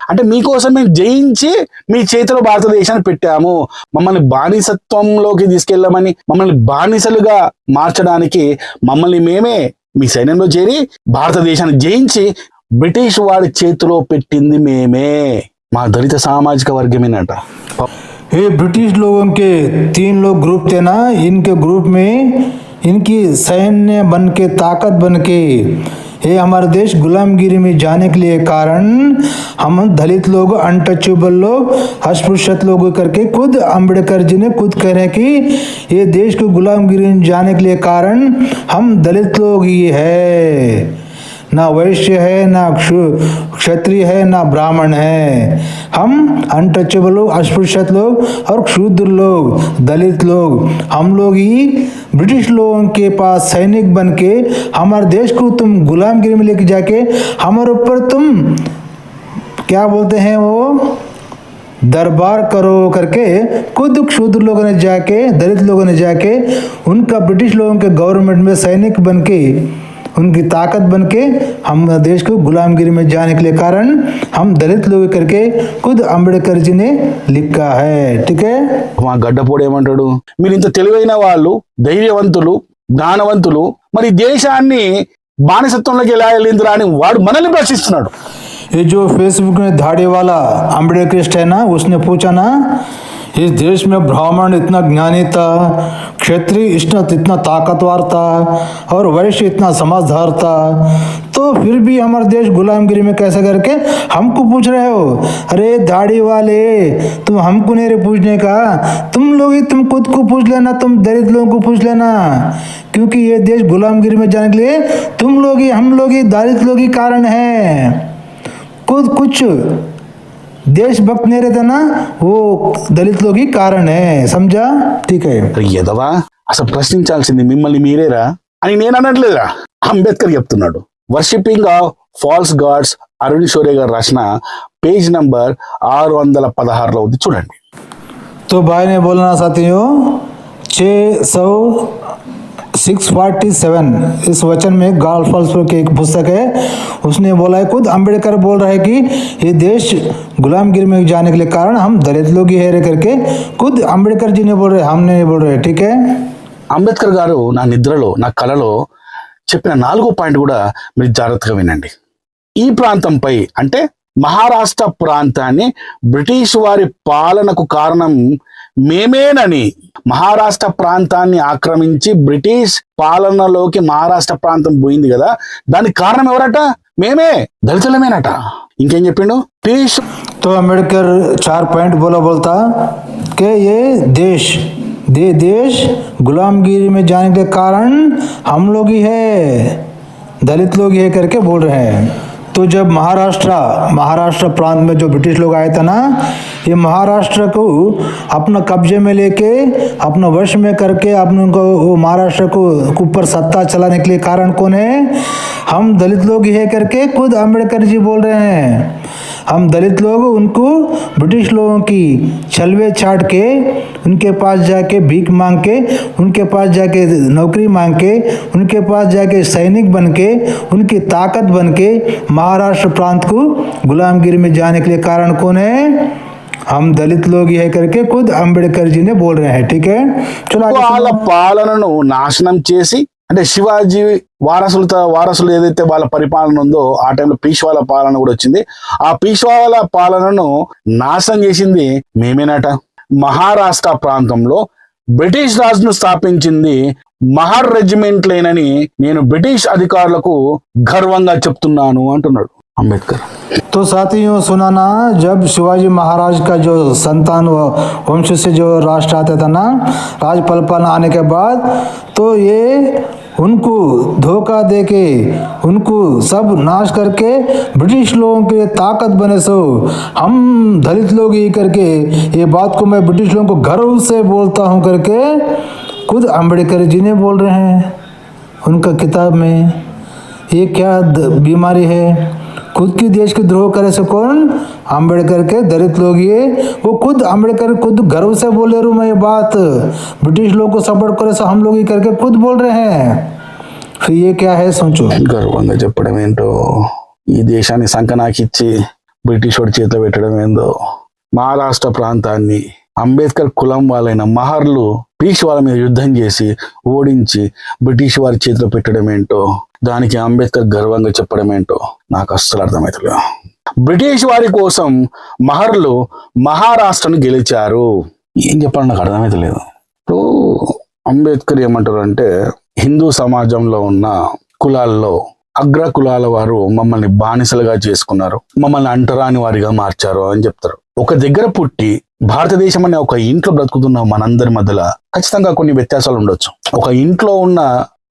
[SPEAKER 2] అంటే మీకోసం మేము జయించి మీ చేతిలో భారతదేశాన్ని పెట్టాము. మమ్మల్ని బానిసత్వంలోకి తీసుకెళ్ళమని, మమ్మల్ని బానిసలుగా మార్చడానికి మమ్మల్ని మేమే మీ సైన్యంలో చేరి భారతదేశాన్ని జయించి బ్రిటిష్ వాడి చేతిలో పెట్టింది మేమే, మా దళిత సామాజిక వర్గమేనట.
[SPEAKER 1] ये ब्रिटिश लोगों के 3 लोग ग्रुप थे ना, इनके ग्रुप में इनकी सैन्य बन के, ताकत बन के ये हमारे देश गुलामगिरी में जाने के लिए कारण हम दलित लोग, अनटचेबल लोग, अस्पृश्यत लोग करके खुद अम्बेडकर जी ने खुद कह रहे हैं कि ये देश को गुलामगिरी में जाने के लिए कारण हम दलित लोग ही है। ना वैश्य है, ना क्षत्रिय है, ना ब्राह्मण है। हम अनटचेबल लोग, अस्पृश्यत लोग और क्षुद्र लोग, दलित लोग, हम लोग ही ब्रिटिश लोगों के पास सैनिक बन के हमारे देश को तुम गुलामगिरी में लेके जाके हमारे ऊपर तुम क्या बोलते हैं वो दरबार करो करके खुद क्षुद्र लोगों ने जाके, दलित लोगों ने जाके उनका ब्रिटिश लोगों के गवर्नमेंट में सैनिक बन के, उनकी ताकत बन के हम देश को गुलामगिरी में जाने के लिए कारण हम दलित लोग करके खुद अम्बेडकर जी ने लिखा है, ठीक है।
[SPEAKER 2] మా గడ్డపోడు ఏమంటాడు, మీరు ఇంత తెలివైన వాళ్ళు, ధైర్యవంతులు, జ్ఞానవంతులు, మరి దేశాన్ని బానిసత్వంలోకి ఎలా వెళ్ళిందిరా అని వాడు మనల్ని ప్రశ్నిస్తున్నాడు.
[SPEAKER 1] ये जो फेसबुक में धाड़े वाला अम्बेडकर है ना, उसने पूछा ना, इस देश में ब्राह्मण इतना ज्ञानी था, क्षत्रिय इतना ताकतवर था और वैश्य इतना समझदार था, तो फिर भी हमारा देश गुलामगिरी में कैसे करके हमको पूछ रहे हो? अरे दाढ़ी वाले, तुम हमको नहीं रे पूछने का, तुम लोग ही तुम खुद को पूछ लेना, तुम दलित लोगों को पूछ लेना, क्योंकि ये देश गुलामगिरी में जाने के लिए तुम लोग ही, हम लोग ही, दलित लोग ही कारण है। खुद कुछ देशभक्त नहीं रहते ना, वो दलित लोग ही कारण है, समझा? ठीक है.
[SPEAKER 2] ఎదవా అసలు ప్రశ్నించాల్సింది మిమ్మల్ని మీరేరా అని నేను అనట్లేదురా, అంబేద్కర్ చెప్తున్నాడు. Worshipping of false gods Arun Shourie garu రాసిన పేజ్ నంబర్ 616లో ఉంది చూడండి.
[SPEAKER 1] तो भाई ने बोलना साथियों 647 इस वचन में गाल फॉल्स की एक पुस्तक है, उसने बोला है, खुद अंबेडकर बोल रहा है कि ये देश गुलामगिरी में जाने के लिए कारण हम दलित लोग ही है करके खुद अंबेडकर जी ने बोल रहे, हमने नहीं बोल रहे. ठीक है.
[SPEAKER 2] అంబేద్కర్ గారు నా నిద్రలో నా కలలో చెప్పిన 4వ పాయింట్ కూడా మీరు జాగ్రత్తగా వినండి. ఈ ప్రాంతంపై అంటే మహారాష్ట్ర ప్రాంతాన్ని బ్రిటిష్ వారి పాలనకు కారణం మేమేనని, మహారాష్ట్ర ప్రాంతాన్ని ఆక్రమించి బ్రిటిష్ పాలనలోకి మహారాష్ట్ర ప్రాంతం పోయింది కదా, దానికి కారణం ఎవరట? మేమే, దళితులమేనట. ఇంకేం చెప్పిండు?
[SPEAKER 1] तो अंबेडकर 4 पॉइंट बोलता कि ये देश गुलामगिरी में जाने के कारण हम लोग ही है, दलित लोग ही है करके बोल रहे हैं. तो जब महाराष्ट्र प्रांत में जो ब्रिटिश लोग आए थे ना, ये महाराष्ट्र को अपना कब्जे में लेके अपना वश में करके अपने को वो महाराष्ट्र को ऊपर सत्ता चलाने के लिए कारण कौन है? हम दलित लोग ही है करके खुद अंबेडकर जी बोल रहे हैं. हम दलित लोग उनको ब्रिटिश लोगों की छलवे छाट के उनके पास जाके भीख मांग के, उनके पास जाके नौकरी मांग के, उनके पास जाके सैनिक बन के, उनकी ताकत बन के महाराष्ट्र प्रांत को गुलामगिरी में जाने के लिए कारण कौन है? हम दलित लोग ही है करके खुद अंबेडकर जी ने बोल रहे हैं. ठीक है. चलो
[SPEAKER 2] వాళ్ళ పాలనను నాశనం చేసి, అంటే శివాజీ వారసులు ఏదైతే వాళ్ళ పరిపాలన ఉందో ఆ టైంలో పీష్వాల పాలన కూడా వచ్చింది. ఆ పీష్వాల పాలనను నాశనం చేసింది మేమేనట. మహారాష్ట్ర ప్రాంతంలో బ్రిటిష్ రాజును స్థాపించింది మహర్ రెజిమెంట్లేనని నేను బ్రిటిష్ అధికారులకు గర్వంగా చెప్తున్నాను అంటున్నాడు అంబేద్కర్.
[SPEAKER 1] तो साथियों सुना ना, जब शिवाजी महाराज का जो संतान वंश से जो राष्ट्र आता था ना, राज परिपालना आने के बाद, तो ये उनको धोखा देके उनको सब नाश करके ब्रिटिश लोगों के ताकत बने. सो हम दलित लोग ही करके ये बात को मैं ब्रिटिश लोगों को गर्व से बोलता हूँ करके खुद अंबेडकर जी ने बोल रहे हैं उनका किताब में. ये क्या बीमारी है? खुद की देश के द्रोह करे से कौन? अंबेडकर के दलित लोग ये, वो खुद अंबेडकर खुद गर्व से बोले रू मैं ये बात, ब्रिटिश लोग को सपोर्ट करे से हम लोग ही करके खुद बोल रहे हैं. फिर ये क्या है सोचो.
[SPEAKER 2] గర్వంగా చెప్పడం ఏంటో, ఈ దేశాన్ని సంకనాకిచ్చి బ్రిటిష్ వాడి చేతిలో పెట్టడం ఏందో, మహారాష్ట్ర ప్రాంతాన్ని అంబేద్కర్ కులం వాళ్ళైన మహర్లు బ్రిటిష్ వాళ్ళ మీద యుద్ధం చేసి ఓడించి బ్రిటిష్ వారి చేతిలో పెట్టడం ఏంటో, దానికి అంబేద్కర్ గర్వంగా చెప్పడం ఏంటో నాకు అస్సలు అర్థమవుతలేదు. బ్రిటిష్ వారి కోసం మహర్లు మహారాష్ట్రను గెలిచారు. ఏం చెప్పాలి నాకు అర్థమవుతలేదు. ఇప్పుడు అంబేద్కర్ ఏమంటారు అంటే, హిందూ సమాజంలో ఉన్న కులాల్లో అగ్ర కులాల వారు మమ్మల్ని బానిసలుగా చేసుకున్నారు, మమ్మల్ని అంటరాని వారిగా మార్చారు అని చెప్తారు. ఒక దగ్గర పుట్టి భారతదేశం అనే ఒక ఇంట్లో బ్రతుకుతున్న మనందరి మధ్యలో ఖచ్చితంగా కొన్ని వ్యత్యాసాలు ఉండొచ్చు. ఒక ఇంట్లో ఉన్న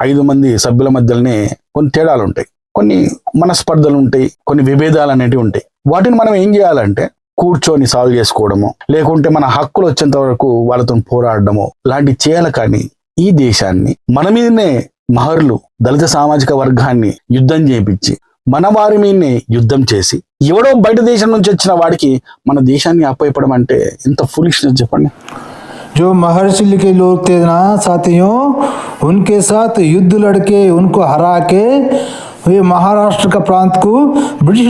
[SPEAKER 2] 5 మంది సభ్యుల మధ్యలోనే కొన్ని తేడాలు ఉంటాయి, కొన్ని మనస్పర్ధలు ఉంటాయి, కొన్ని విభేదాలు అనేటివి ఉంటాయి. వాటిని మనం ఏం చేయాలంటే కూర్చొని సాల్వ్ చేసుకోవడము, లేకుంటే మన హక్కులు వచ్చేంత వరకు వాళ్ళతో పోరాడడము లాంటి చేయాలి. కానీ ఈ దేశాన్ని మన మీదనే మహర్లు దళిత సామాజిక వర్గాన్ని యుద్ధం చేయించి మన వారి మీదనే యుద్ధం చేసి ఎవడో బయట దేశం నుంచి వచ్చిన వాడికి మన దేశాన్ని అప్పయపడం అంటే ఎంత ఫులిష్నెస్ చెప్పండి.
[SPEAKER 1] जो महर्षि के लोग थे ना साथियों, उनके साथ युद्ध लड़के उनको हरा के ये महाराष्ट्र का प्रांत को ब्रिटिश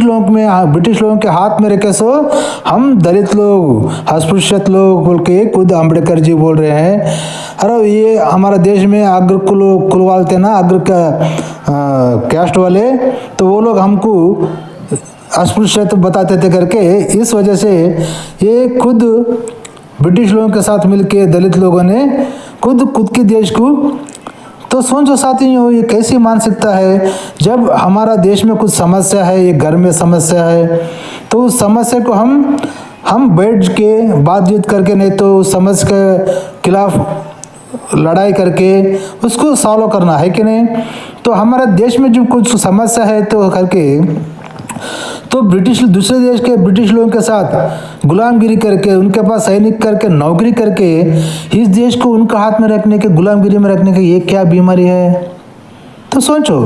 [SPEAKER 1] लोगों के हाथ में रखे. सो हम दलित लोग अस्पृश्यत लोग बोल के खुद अंबेडकर जी बोल रहे हैं. अरे ये हमारा देश में अग्र कुल वाले थे ना, अग्र का कैस्ट वाले, तो वो लोग हमको अस्पृश्यत बताते थे करके, इस वजह से ये खुद ब्रिटिश लोगों के साथ मिलके दलित लोगों ने खुद की देश को. तो सोचो साथियों, ये कैसी मानसिकता है? जब हमारा देश में कुछ समस्या है, ये घर में समस्या है, तो उस समस्या को हम बैठ के बातचीत करके, नहीं तो उस समस्या के खिलाफ लड़ाई करके उसको सॉल्व करना है कि नहीं. तो हमारे देश में जो कुछ समस्या है तो करके, तो ब्रिटिश दूसरे देश के ब्रिटिश लोगों के साथ गुलामगिरी करके उनके पास सैनिक करके नौकरी करके इस देश को उनका हाथ में रखने के गुलामगिरी में रखने के ये क्या बीमारी है? तो सोचो,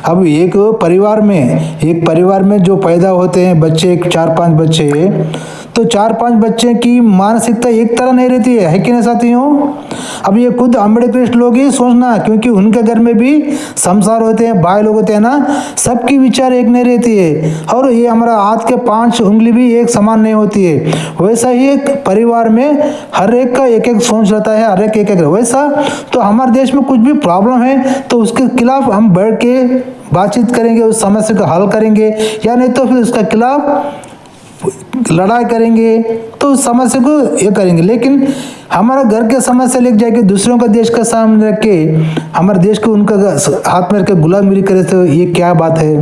[SPEAKER 1] अब एक परिवार में जो पैदा होते हैं बच्चे, 4-5 बच्चे, तो 4-5 बच्चे की मानसिकता एक तरह नहीं रहती है कि नहीं साथियों? अब ये खुद अम्बेडकरिस्ट लोग ही सोचना, क्योंकि उनके घर में भी संसार होते हैं, भाई लोग होते हैं ना, सबकी विचार एक नहीं रहती है, और ये हमारा हाथ के 5 उंगली भी एक समान नहीं होती है। वैसा ही एक परिवार में हर एक का एक एक सोच रहता है, हर एक वैसा। तो हमारे देश में कुछ भी प्रॉब्लम है तो उसके खिलाफ हम बैठ के बातचीत करेंगे, उस समस्या का हल करेंगे, या नहीं तो फिर उसके खिलाफ लड़ाई करेंगे, तो उस समस्या को ये करेंगे। लेकिन हमारा घर के समस्या लेके जाके दूसरों का देश का सामने रख के हमारे देश को उनका हाथ में रख के गुलामगिरी करे, तो ये क्या बात है?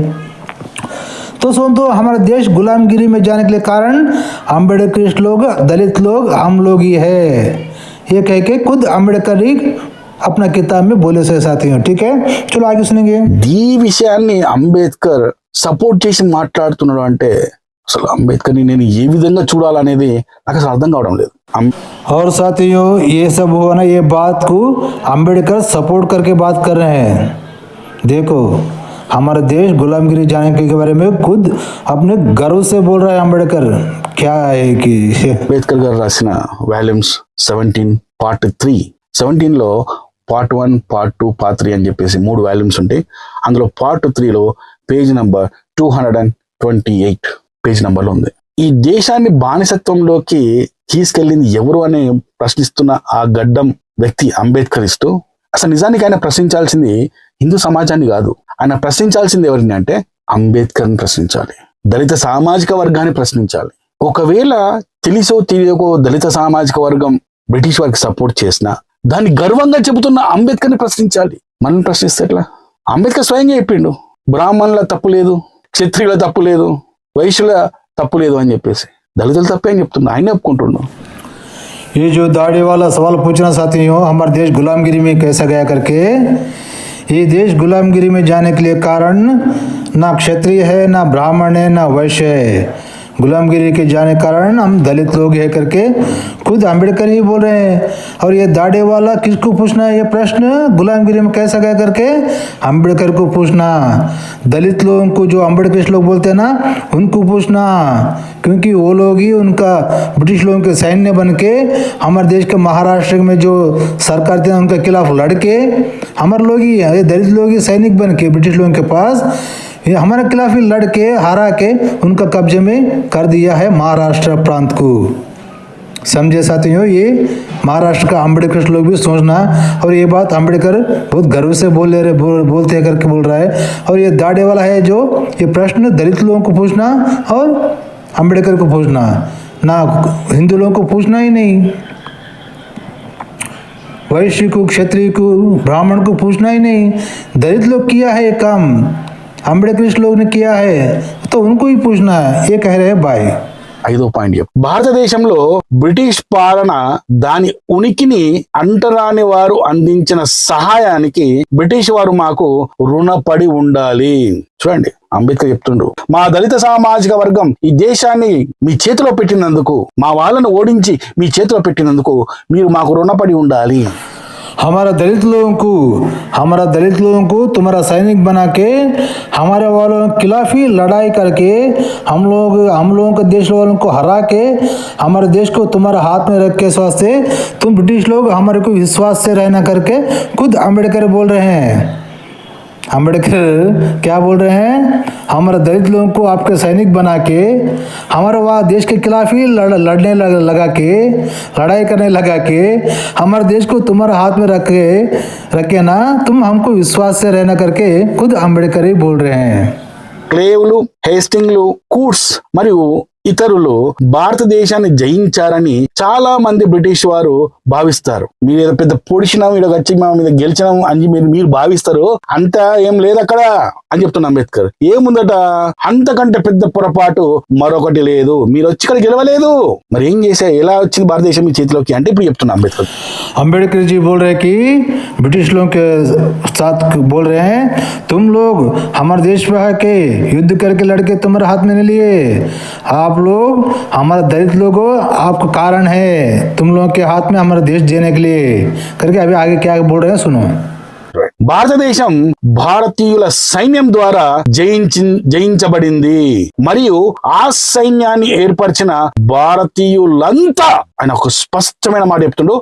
[SPEAKER 1] तो सुन, तो हमारा देश गुलामगिरी में जाने के लिए कारण अम्बेडकरिस्ट लोग, दलित लोग, हम लोग ही है, ये कह के खुद अम्बेडकर ही अपना किताब में बोले से साथियों। ठीक है, चलो आगे सुनेंगे।
[SPEAKER 2] ఈ విషయాన్ని అంబేద్కర్ సపోర్ట్ చేసి మాట్లాడుతున్నాడు అంటే అసలు అంబేద్కర్ని నేను ఏ విధంగా చూడాలనేది నాకు అసలు అర్థం కావడం లేదు।
[SPEAKER 1] और साथियों, ये सब हुआ ना, ये बात को अम्बेडकर सपोर्ट करके बात कर रहे हैं। देखो, हमारा देश गुलामगिरी जाने के बारे में खुद अपने गर्व से बोल रहा है अम्बेडकर। क्या है कि
[SPEAKER 2] అంబేద్కర్ గారు రాసిన వాల్యూమ్స్ 17 పార్ట్ 3, 17లో పార్ట్ 1, పార్ట్ 2, పార్ట్ 3 అని చెప్పేసి 3 వాల్యూమ్స్ ఉంటాయి। అందులో పార్ట్ 3లో పేజ్ నంబర్ 228 పేజ్ నంబర్లో ఉంది। ఈ దేశాన్ని బానిసత్వంలోకి తీసుకెళ్ళింది ఎవరు అని ప్రశ్నిస్తున్న ఆ గడ్డం వ్యక్తి అంబేద్కరిస్టు, అసలు నిజానికి ఆయన ప్రశ్నించాల్సింది హిందూ సమాజాన్ని కాదు, ఆయన ప్రశ్నించాల్సింది ఎవరిని అంటే అంబేద్కర్ని ప్రశ్నించాలి, దళిత సామాజిక వర్గాన్ని ప్రశ్నించాలి। ఒకవేళ తెలిసో తెలియకో దళిత సామాజిక వర్గం బ్రిటిష్ వారికి సపోర్ట్ చేసినా దాన్ని గర్వంగా చెబుతున్న అంబేద్కర్ని ప్రశ్నించాలి। మనం ప్రశ్నిస్తే ఎట్లా? అంబేద్కర్ స్వయంగా చెప్పిండు, బ్రాహ్మణుల తప్పు లేదు, క్షత్రియుల తప్పు లేదు, వైశ్యుల తప్పు లేదు అని చెప్పేసి, దళితుల తప్పే అని చెప్తున్నా, ఆయన ఒప్పుకుంటున్నాడు।
[SPEAKER 1] ये जो दाढ़ी वाला सवाल पूछना साथियों, हमारा देश गुलामगिरी में कैसा गया करके, ये देश गुलामगिरी में जाने के लिए कारण ना क्षत्रिय है, ना ब्राह्मण है, ना वैश्य है। गुलामगिरी के जाने कारण हम दलित लोग है करके खुद अम्बेडकर ही बोल रहे हैं। और ये दाढ़ी वाला किसको पूछना है ये प्रश्न, गुलामगिरी में कैसा गया करके? अम्बेडकर को पूछना। दलित लोगों को जो अम्बेडकर लोग बोलते हैं ना, उनको पूछना, क्योंकि वो लोग ही उनका ब्रिटिश लोगों के सैन्य बन के हमारे देश के महाराष्ट्र में जो सरकार थी उनके खिलाफ लड़के हमारे लोग ही, दलित लोग ही सैनिक बन के ब्रिटिश लोगों के पास ये हमारे खिलाफ ही लड़के हरा के उनका कब्जे में कर दिया है महाराष्ट्र प्रांत को। समझे साथियों, ये महाराष्ट्र का अम्बेडकर लोग भी सोचना। और ये बात अम्बेडकर बहुत गर्व से बोलते हैं करके बोल रहा है। और ये दाढ़े वाला है जो ये प्रश्न दलित लोगों को पूछना और अम्बेडकर को पूछना, ना हिंदू लोगों को पूछना ही नहीं, वैश्य को, क्षत्रिय को, ब्राह्मण को पूछना ही नहीं। दलित लोग किया है ये काम, अम्बेडकर लोग ने किया है, तो उनको ही पूछना है, ये कह रहे हैं भाई।
[SPEAKER 2] 5వ పాయింట్, భారతదేశంలో బ్రిటిష్ పాలన దాని ఉనికిని అంటరాని వారు అందించిన సహాయానికి బ్రిటిష్ వారు మాకు రుణపడి ఉండాలి। చూడండి, అంబేద్కర్ చెప్తుండు, మా దళిత సామాజిక వర్గం ఈ దేశాన్ని మీ చేతిలో పెట్టినందుకు, మా వాళ్ళను ఓడించి మీ చేతిలో పెట్టినందుకు మీరు మాకు రుణపడి ఉండాలి।
[SPEAKER 1] हमारा दलित लोगों को तुम्हारा सैनिक बना के हमारे वालों के खिलाफ ही लड़ाई करके हम लोगों के देश वालों को हरा के हमारे देश को तुम्हारे हाथ में रख के वास्ते तुम ब्रिटिश लोग हमारे को विश्वास से रहना करके खुद अम्बेडकर बोल रहे हैं। अम्बेडकर क्या बोल रहे हैं? हमारे दलित लोगों को आपके सैनिक बना के हमारे वहाँ देश के खिलाफ ही लड़ने लगा के, लड़ाई करने लगा के हमारे देश को तुम्हारे हाथ में रखे ना, तुम हमको विश्वास से रहना करके खुद अम्बेडकर ही बोल रहे हैं।
[SPEAKER 2] క్లేవ్లు, హేస్టింగ్లు, కూట్స్ మరియు ఇతరులు భారతదేశాన్ని జయించారని చాలా మంది బ్రిటిష్ వారు భావిస్తారు. మీరు ఏదో పెద్ద పొడిచినాం, ఇక్కడ వచ్చి మా మీద గెలిచినాం అని మీరు భావిస్తారు. అంత ఏం లేదు అక్కడ అని చెప్తున్న అంబేద్కర్. ఏముందట, అంతకంటే పెద్ద పొరపాటు మరొకటి లేదు, మీరు వచ్చి ఇక్కడ గెలవలేదు, మరి ఏం చేసా, ఎలా వచ్చింది భారతదేశం మీ చేతిలోకి అంటే ఇప్పుడు చెప్తున్నా అంబేద్కర్.
[SPEAKER 1] अम्बेडकर जी बोल रहे हैं कि ब्रिटिश लोगों के साथ बोल रहे हैं, तुम लोग हमारे देश पे आके युद्ध करके लड़के तुम्हारे हाथ में नहीं लिए, आप लोग हमारा दलित लोगों आपका कारण है तुम लोगों के हाथ में हमारा देश देने के लिए करके अभी आगे क्या बोल रहे हैं सुनो.
[SPEAKER 2] భారతదేశం భారతీయుల సైన్యం ద్వారా జయించబడింది మరియు ఆ సైన్యాన్ని ఏర్పరిచిన భారతీయులంతా, ఆయన ఒక స్పష్టమైన మాట చెప్తుండు,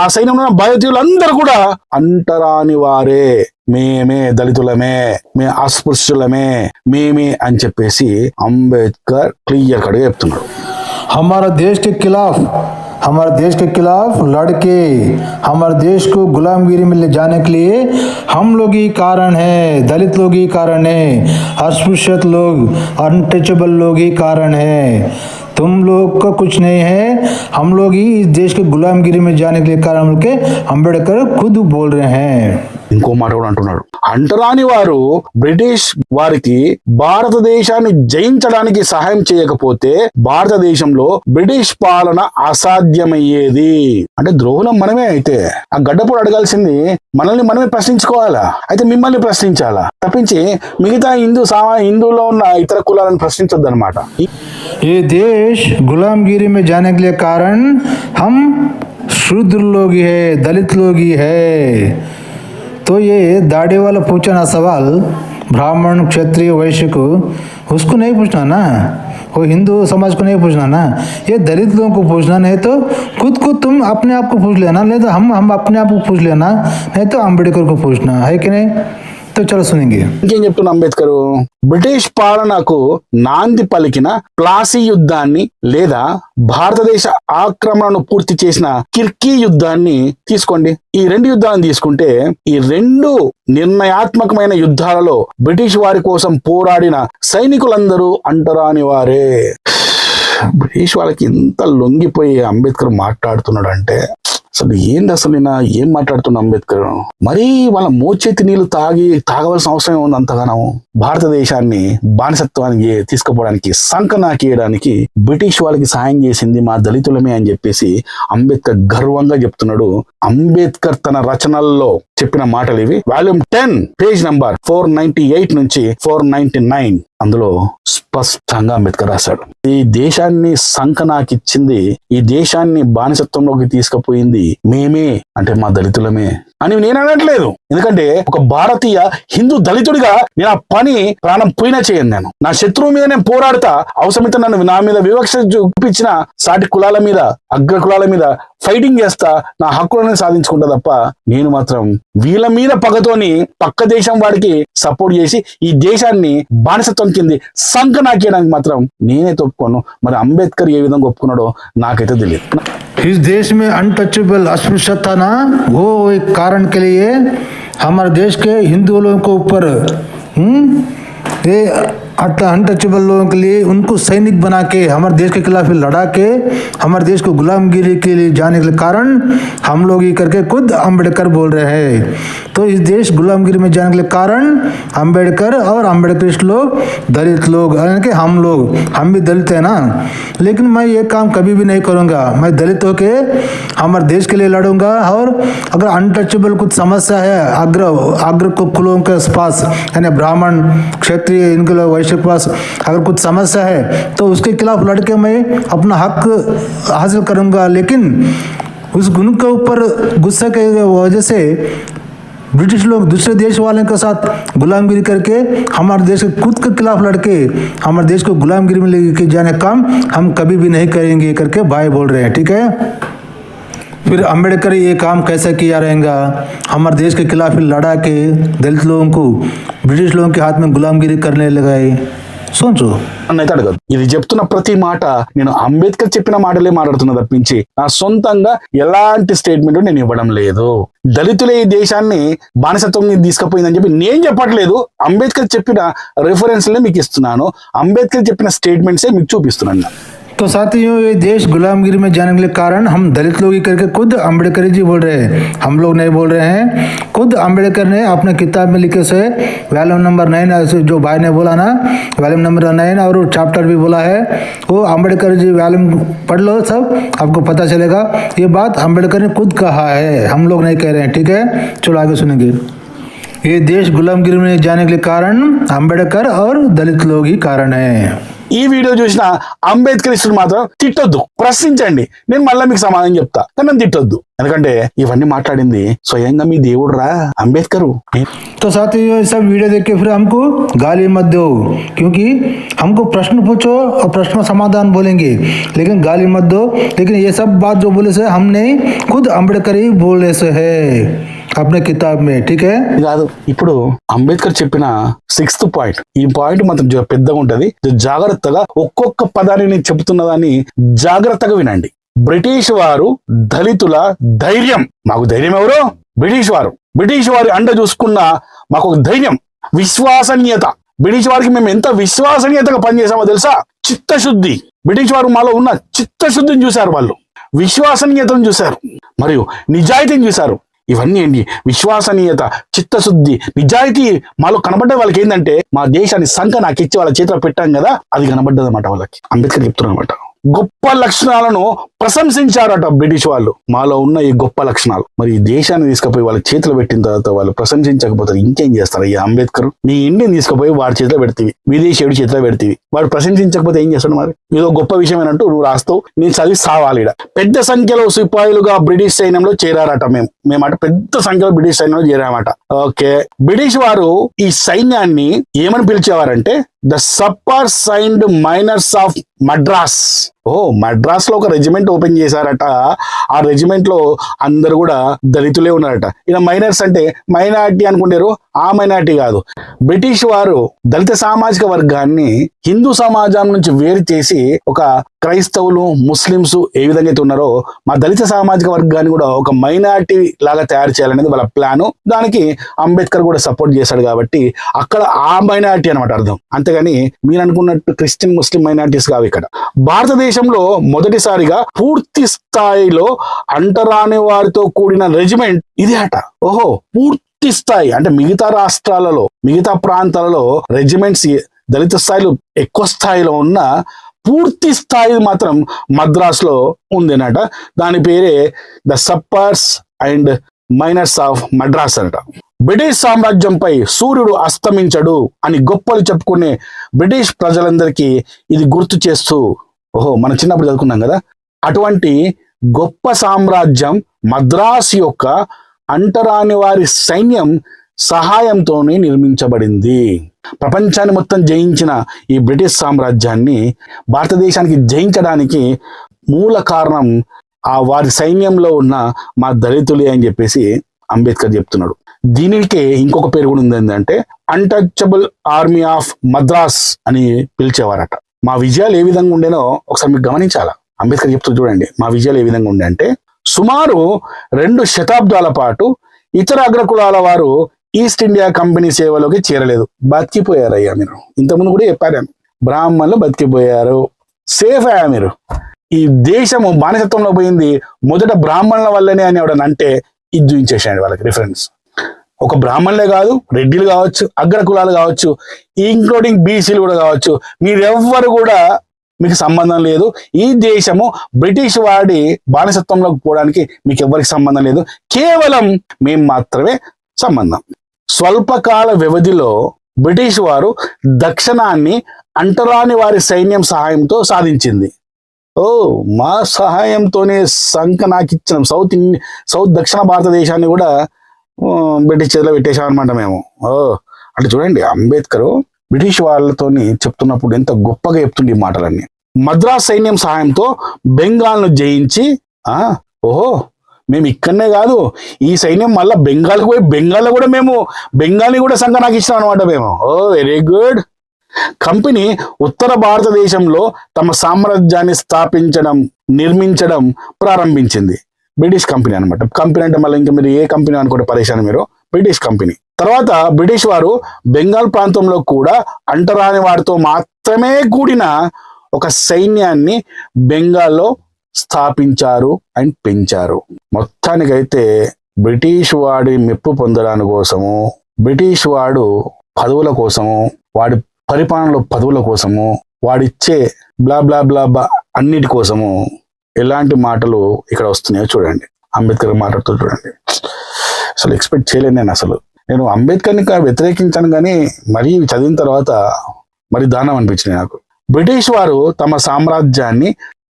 [SPEAKER 2] ఆ సైన్యంలో ఉన్న భారతీయులందరూ కూడా అంటరాని వారే, మేమే దళితులమే, మే అస్పృశ్యులమే, మేమే అని చెప్పేసి అంబేద్కర్ క్లియర్ కట్గా చెప్తున్నాడు.
[SPEAKER 1] हमारे देश के खिलाफ लड़के हमारे देश को गुलामगिरी में ले जाने के लिए हम लोग ही कारण है, दलित लोग ही कारण है, अस्पृश्यत लोग, अनटचेबल लोग ही कारण है, तुम लोग का कुछ नहीं है, हम लोग ही इस देश के गुलामगिरी में जाने के लिए कारण के अंबेडकर खुद बोल रहे हैं.
[SPEAKER 2] ఇంకో మాట కూడా అంటున్నాడు, అంటరాని వారు బ్రిటిష్ వారికి భారతదేశాన్ని జయించడానికి సహాయం చేయకపోతే భారతదేశంలో బ్రిటిష్ పాలన అసాధ్యమయ్యేది. అంటే ద్రోహులం మనమే. అయితే ఆ గడ్డపోడు అడగాల్సింది మనల్ని మనమే ప్రశ్నించుకోవాలా, అయితే మిమ్మల్ని ప్రశ్నించాలా తప్పించి మిగతా హిందూలో ఉన్న ఇతర కులాలను ప్రశ్నించొద్దు అనమాట.
[SPEAKER 1] ये देश गुलामगिरी में जाने के लिए कारण हम शूद्र लोग ही है, दलित लोग ही है. तो ये दाढ़ी वाला पूछा ना सवाल ब्राह्मण क्षत्रिय वैश्य को, उसको नहीं पूछना ना, वो हिंदू समाज को नहीं पूछना ना, ये दलित लोगों को पूछना. नहीं तो खुद को तुम अपने आप को पूछ लेना, नहीं तो हम अपने आप को पूछ लेना, नहीं तो अंबेडकर को पूछना है कि नहीं. तो चलो सुनेंगे.
[SPEAKER 2] ఇంకేం చెప్తున్నా అంబేద్కర్, బ్రిటిష్ పాలనకు నాంది పలికిన ప్లాసీ యుద్ధాన్ని లేదా భారతదేశ ఆక్రమణను పూర్తి చేసిన కిర్కీ యుద్ధాన్ని తీసుకోండి. ఈ రెండు యుద్ధాలను తీసుకుంటే ఈ రెండు నిర్ణయాత్మకమైన యుద్ధాలలో బ్రిటిష్ వారి కోసం పోరాడిన సైనికులందరూ అంటరాని వారే. బ్రిటిష్ వాళ్ళకి ఇంత లొంగిపోయి అంబేద్కర్ మాట్లాడుతున్నాడు అంటే అసలు ఏంది, అసలు నేను ఏం మాట్లాడుతున్నా అంబేద్కర్. మరీ వాళ్ళ మోచేతి నీళ్లు తాగవలసిన అవసరం ఉంది అంతగానో. భారతదేశాన్ని బానిసత్వానికి తీసుకుపోవడానికి, సంకనాకేయడానికి బ్రిటిష్ వాళ్ళకి సాయం చేసింది మా దళితులమే అని చెప్పేసి అంబేద్కర్ గర్వంగా చెప్తున్నాడు. అంబేద్కర్ తన రచనల్లో చెప్పిన మాటలు ఇవి. వాల్యూమ్ 10 పేజ్ నంబర్ 498 నుంచి 499 అందులో స్పష్టంగా అంబేద్కర్ రాశాడు, ఈ దేశాన్ని సంకనాకిచ్చింది, ఈ దేశాన్ని బానిసత్వంలోకి తీసుకుపోయింది మేమే, అంటే మా దళితులమే అని నేను అనట్లేదు. ఎందుకంటే ఒక భారతీయ హిందూ దళితుడిగా నేను ఆ పని ప్రాణం పోయినా చేయను. నేను నా శత్రువు మీద నేను పోరాడతా, అవసరమైతే నన్ను నా మీద వివక్ష చూపించిన సాటి కులాల మీద, అగ్ర కులాల మీద ఫైటింగ్ చేస్తా, నా హక్కులను సాధించుకుంటా తప్ప నేను మాత్రం వీళ్ళ మీద పగతోని పక్క దేశం వాడికి సపోర్ట్ చేసి ఈ దేశాన్ని బానిసత్వం కింది సంకనాకేయడానికి మాత్రం నేనే ఒప్పుకోను. మరి అంబేద్కర్ ఏ విధంగా ఒప్పుకున్నాడో నాకైతే తెలియదు.
[SPEAKER 1] इस देश में अनटचेबल अस्पृश्यता था ना, वो एक कारण के लिए हमारे देश के हिंदू लोगों को ऊपर ये अनटचेबल लोगों के लिए उनको सैनिक बना के हमारे देश के खिलाफ लड़ा के हमारे देश को गुलामगिरी के लिए जाने के कारण हम लोग ही करके खुद अंबेडकर बोल रहे हैं. तो इस देश गुलामगिरी में जाने के लिए कारण अंबेडकर और अंबेडकरिस्ट लोग, दलित लोग, यानी कि हम भी दलित हैं ना, लेकिन मैं ये काम कभी भी नहीं करूँगा. मैं दलित होके हमारे देश के लिए लड़ूंगा. और अगर अनटचेबल कुछ समस्या है अग्र कुलों के पास, यानी ब्राह्मण क्षत्रिय इनके लोग वैश्य के पास अगर कुछ समस्या है तो उसके खिलाफ लड़के मैं अपना हक हासिल करूंगा. लेकिन उस गुण के ऊपर गुस्से के वजह से ब्रिटिश लोग दूसरे देश वालों के साथ गुलामगिरी करके हमारे देश के खुद के खिलाफ लड़के हमारे देश को गुलामगिरी में लेके जाने का काम हम कभी भी नहीं करेंगे करके भाई बोल रहे हैं. ठीक है, फिर अंबेडकर ये काम कैसे किया रहेगा, हमारे देश के खिलाफ लड़ा के दलित लोगों को ब्रिटिश लोगों के हाथ में गुलामगिरी करने लगाए. सोचो।
[SPEAKER 2] నన్నైతే అడగదు. ఇది చెప్తున్న ప్రతి మాట నేను అంబేద్కర్ చెప్పిన మాటలే మాట్లాడుతున్నా తప్పించి నా సొంతంగా ఎలాంటి స్టేట్మెంట్ నేను ఇవ్వడం లేదు. దళితులే ఈ దేశాన్ని బానిసత్వం తీసుకుపోయిందని చెప్పి నేను చెప్పట్లేదు. అంబేద్కర్ చెప్పిన రిఫరెన్స్లే మీకు ఇస్తున్నాను. అంబేద్కర్ చెప్పిన స్టేట్మెంట్సే మీకు చూపిస్తున్నాను.
[SPEAKER 1] तो साथियों, ये देश गुलामगिरी में जाने के कारण हम दलित लोग ही करके खुद अम्बेडकर जी बोल रहे हैं, हम लोग नहीं बोल रहे हैं। खुद अम्बेडकर ने अपने किताब में लिखे से वॉल्यूम नंबर 9, जो भाई ने बोला ना, वॉल्यूम नंबर 9 और चैप्टर भी बोला है, वो अम्बेडकर जी वॉल्यूम पढ़ लो, सब आपको पता चलेगा। ये बात अम्बेडकर ने खुद कहा है, हम लोग नहीं कह रहे हैं, ठीक है। चलो आगे सुनेंगे। ये देश गुलामगिरी में जाने के कारण अम्बेडकर और दलित लोग ही कारण है।
[SPEAKER 2] ఈ వీడియో చూసిన అంబేద్కరిస్టులు మాత్రం తిట్టొద్దు, ప్రశ్నించండి. నేను మళ్ళీ మీకు సమాధానం చెప్తా, కానీ నన్ను తిట్టొద్దు. ఎందుకంటే ఇవన్నీ మాట్లాడింది స్వయంగా మీ దేవుడు రా అంబేద్కరు.
[SPEAKER 1] तो साथियों, ये सब वीडियो देख के फिर हमको गाली मत दो, क्योंकि हमको प्रश्न पूछो और प्रश्न समाधान बोलेंगे, लेकिन गाली मत दो। लेकिन ये सब बात जो बोले से हमने खुद अम्बेडकर ही बोले से है अपने किताब में, ठीक है।
[SPEAKER 2] కాదు, ఇప్పుడు అంబేద్కర్ చెప్పిన 6th పాయింట్, ఈ పాయింట్ మాత్రం పెద్దగా ఉంటది. జాగ్రత్తగా ఒక్కొక్క పదాన్ని నేను చెబుతున్నదాన్ని జాగ్రత్తగా వినండి. బ్రిటిష్ వారు దళితుల ధైర్యం. మాకు ధైర్యం ఎవరు? బ్రిటిష్ వారు. బ్రిటిష్ వారి అండ చూసుకున్న మాకు ఒక ధైర్యం, విశ్వసనీయత. బ్రిటిష్ వారికి మేము ఎంత విశ్వసనీయతగా పనిచేసామో తెలుసా? చిత్తశుద్ధి. బ్రిటిష్ వారు మాలో ఉన్న చిత్తశుద్ధిని చూశారు, వాళ్ళు విశ్వసనీయతను చూశారు, మరియు నిజాయితీని చూశారు. ఇవన్నీ ఏంటి? విశ్వసనీయత, చిత్తశుద్ధి, నిజాయితీ మాలో కనబడ్డ వాళ్ళకి ఏంటంటే, మా దేశాన్ని సంఖ నాకు ఇచ్చి వాళ్ళ చేతిలో పెట్టాం కదా, అది కనబడ్డది అనమాట వాళ్ళకి. అంబేద్కర్ చెప్తున్నారు అనమాట. గొప్ప లక్షణాలను ప్రశంసించారట బ్రిటిష్ వాళ్ళు, మాలో ఉన్న ఈ గొప్ప లక్షణాలు. మరి ఈ దేశాన్ని తీసుకుపోయి వాళ్ళ చేతిలో పెట్టిన తర్వాత వాళ్ళు ప్రశంసించకపోతే ఇంకేం చేస్తారు? ఈ అంబేద్కర్ నీ ఇండియన్ తీసుకుపోయి వాడి చేతిలో పెడతీవి, విదేశీయుడి చేతిలో పెడతీవి, వాడు ప్రశంసించకపోతే ఏం చేస్తాడు? మరి ఏదో గొప్ప విషయం అన్నట్టు నువ్వు రాస్తావు, నేను చదివి సావాలి. పెద్ద సంఖ్యలో సిపాయిలుగా బ్రిటిష్ సైన్యంలో చేరారట. మేమట పెద్ద సంఖ్యలో బ్రిటిష్ సైన్యంలో చేరామట. ఓకే, బ్రిటిష్ వారు ఈ సైన్యాన్ని ఏమని పిలిచేవారంటే the sapper signed miners of Madras. Madras లో ఒక రెజిమెంట్ ఓపెన్ చేశారట. ఆ రెజిమెంట్ లో అందరు కూడా దళితులే ఉన్నారట. ఇలా మైనర్స్ అంటే మైనారిటీ అనుకుంటారు, ఆ మైనారిటీ కాదు. బ్రిటిష్ వారు దళిత సామాజిక వర్గాన్ని హిందూ సమాజం నుంచి వేరు చేసి ఒక క్రైస్తవులు, ముస్లింస్ ఏ విధంగా అయితే ఉన్నారో మా దళిత సామాజిక వర్గాన్ని కూడా ఒక మైనారిటీ లాగా తయారు చేయాలనేది వాళ్ళ ప్లాను. దానికి అంబేద్కర్ కూడా సపోర్ట్ చేశాడు కాబట్టి అక్కడ ఆ మైనారిటీ అనమాట అర్థం. అంతేగాని మీరు అనుకున్నట్టు క్రిస్టియన్, ముస్లిం మైనారిటీస్ కావు. ఇక్కడ భారతదేశంలో మొదటిసారిగా పూర్తి స్థాయిలో అంటరాని వారితో కూడిన రెజిమెంట్ ఇదే అట. పూర్తి స్థాయి అంటే మిగతా రాష్ట్రాలలో, మిగతా ప్రాంతాలలో రెజిమెంట్స్ దళిత స్థాయిలో ఎక్కువ స్థాయిలో ఉన్న పూర్తి స్థాయి మాత్రం మద్రాస్ లో ఉందనట. దాని పేరే the sappers and miners of Madras అనట. బ్రిటిష్ సామ్రాజ్యంపై సూర్యుడు అస్తమించడు అని గొప్పలు చెప్పుకునే బ్రిటిష్ ప్రజలందరికీ ఇది గుర్తు చేస్తూ, మనం చిన్నప్పుడు చదువుకున్నాం కదా, అటువంటి గొప్ప సామ్రాజ్యం మద్రాస్ యొక్క అంటరాని వారి సైన్యం సహాయంతోనే నిర్మించబడింది. ప్రపంచాన్ని మొత్తం జయించిన ఈ బ్రిటిష్ సామ్రాజ్యాన్ని భారతదేశానికి జయించడానికి మూల కారణం ఆ వారి సైన్యంలో ఉన్న మా దళితులే అని చెప్పేసి అంబేద్కర్ చెప్తున్నాడు. దీనికి ఇంకొక పేరు కూడా ఉంది, ఏంటంటే అన్టచబుల్ ఆర్మీ ఆఫ్ మద్రాస్ అని పిలిచేవారట. మా విజయాలు ఏ విధంగా ఉండేనో ఒకసారి మీకు గమనించాలా. అంబేద్కర్ చెప్తూ చూడండి, మా విజయాలు ఏ విధంగా ఉండే అంటే, సుమారు 2 శతాబ్దాల పాటు ఇతర అగ్రకులాల వారు ఈస్ట్ ఇండియా కంపెనీ సేవలోకి చేరలేదు, బతికిపోయారయ్యా మీరు. ఇంతకుముందు కూడా చెప్పారు, బ్రాహ్మణులు బతికిపోయారు, సేఫ్ అయ్యా మీరు. ఈ దేశము బానిసత్వంలో పోయింది మొదట బ్రాహ్మణుల వల్లనే అని ఎవడని అంటే ఇది చూపించేసాడు వాళ్ళకి రిఫరెన్స్. ఒక బ్రాహ్మణులే కాదు, రెడ్డిలు కావచ్చు, అగ్రకులాలు కావచ్చు, ఇంక్లూడింగ్ బీసీలు కూడా కావచ్చు, మీరెవ్వరు కూడా మీకు సంబంధం లేదు. ఈ దేశము బ్రిటిష్ వాడి బానిసత్వంలోకి పోవడానికి మీకు ఎవరికి సంబంధం లేదు, కేవలం మేము మాత్రమే సంబంధం. స్వల్పకాల వ్యవధిలో బ్రిటిష్ వారు దక్షిణాన్ని అంటరాని వారి సైన్యం సహాయంతో సాధించింది. మా సహాయంతోనే సంఖ నాకు ఇచ్చిన సౌత్ దక్షిణ భారతదేశాన్ని కూడా బ్రిటిష్ చేతిలో పెట్టేశామన్నమాట మేము. అంటే చూడండి, అంబేద్కర్ బ్రిటిష్ వాళ్ళతోని చెప్తున్నప్పుడు ఎంత గొప్పగా చెప్తుండే ఈ మాటలన్నీ. మద్రాస్ సైన్యం సహాయంతో బెంగాల్ను జయించి మేము ఇక్కడనే కాదు, ఈ సైన్యం మళ్ళీ బెంగాల్కి పోయి బెంగాల్లో కూడా మేము బెంగాల్ని కూడా సంఘ నాకు ఇచ్చినాం అనమాట మేము. Very good. కంపెనీ ఉత్తర భారతదేశంలో తమ సామ్రాజ్యాన్ని నిర్మించడం ప్రారంభించింది. బ్రిటిష్ కంపెనీ అనమాట. కంపెనీ అంటే మళ్ళీ ఇంకా మీరు ఏ కంపెనీ అనుకుంటే పరేషాన్ మీరు, బ్రిటిష్ కంపెనీ. తర్వాత బ్రిటిష్ వారు బెంగాల్ ప్రాంతంలో కూడా అంటరాని వారితో మాత్రమే కూడిన ఒక సైన్యాన్ని బెంగాల్లో స్థాపించారు అండ్ పెంచారు. మొత్తానికైతే బ్రిటిష్ వాడి మెప్పు పొందడానికి కోసము, బ్రిటిష్ వాడు పదవుల కోసము, వాడి పరిపాలనలో పదవుల కోసము, వాడిచ్చే బ్లా బ్లా బ్లా బ్లా అన్నిటి కోసము ఎలాంటి మాటలు ఇక్కడ వస్తున్నాయో చూడండి. అంబేద్కర్ మాట్లాడుతూ చూడండి. అసలు ఎక్స్పెక్ట్ చేయలేను నేను అంబేద్కర్ని వ్యతిరేకించాను, కానీ మరీ చదివిన తర్వాత మరి దానం అనిపించింది నాకు. బ్రిటిష్ వారు తమ సామ్రాజ్యాన్ని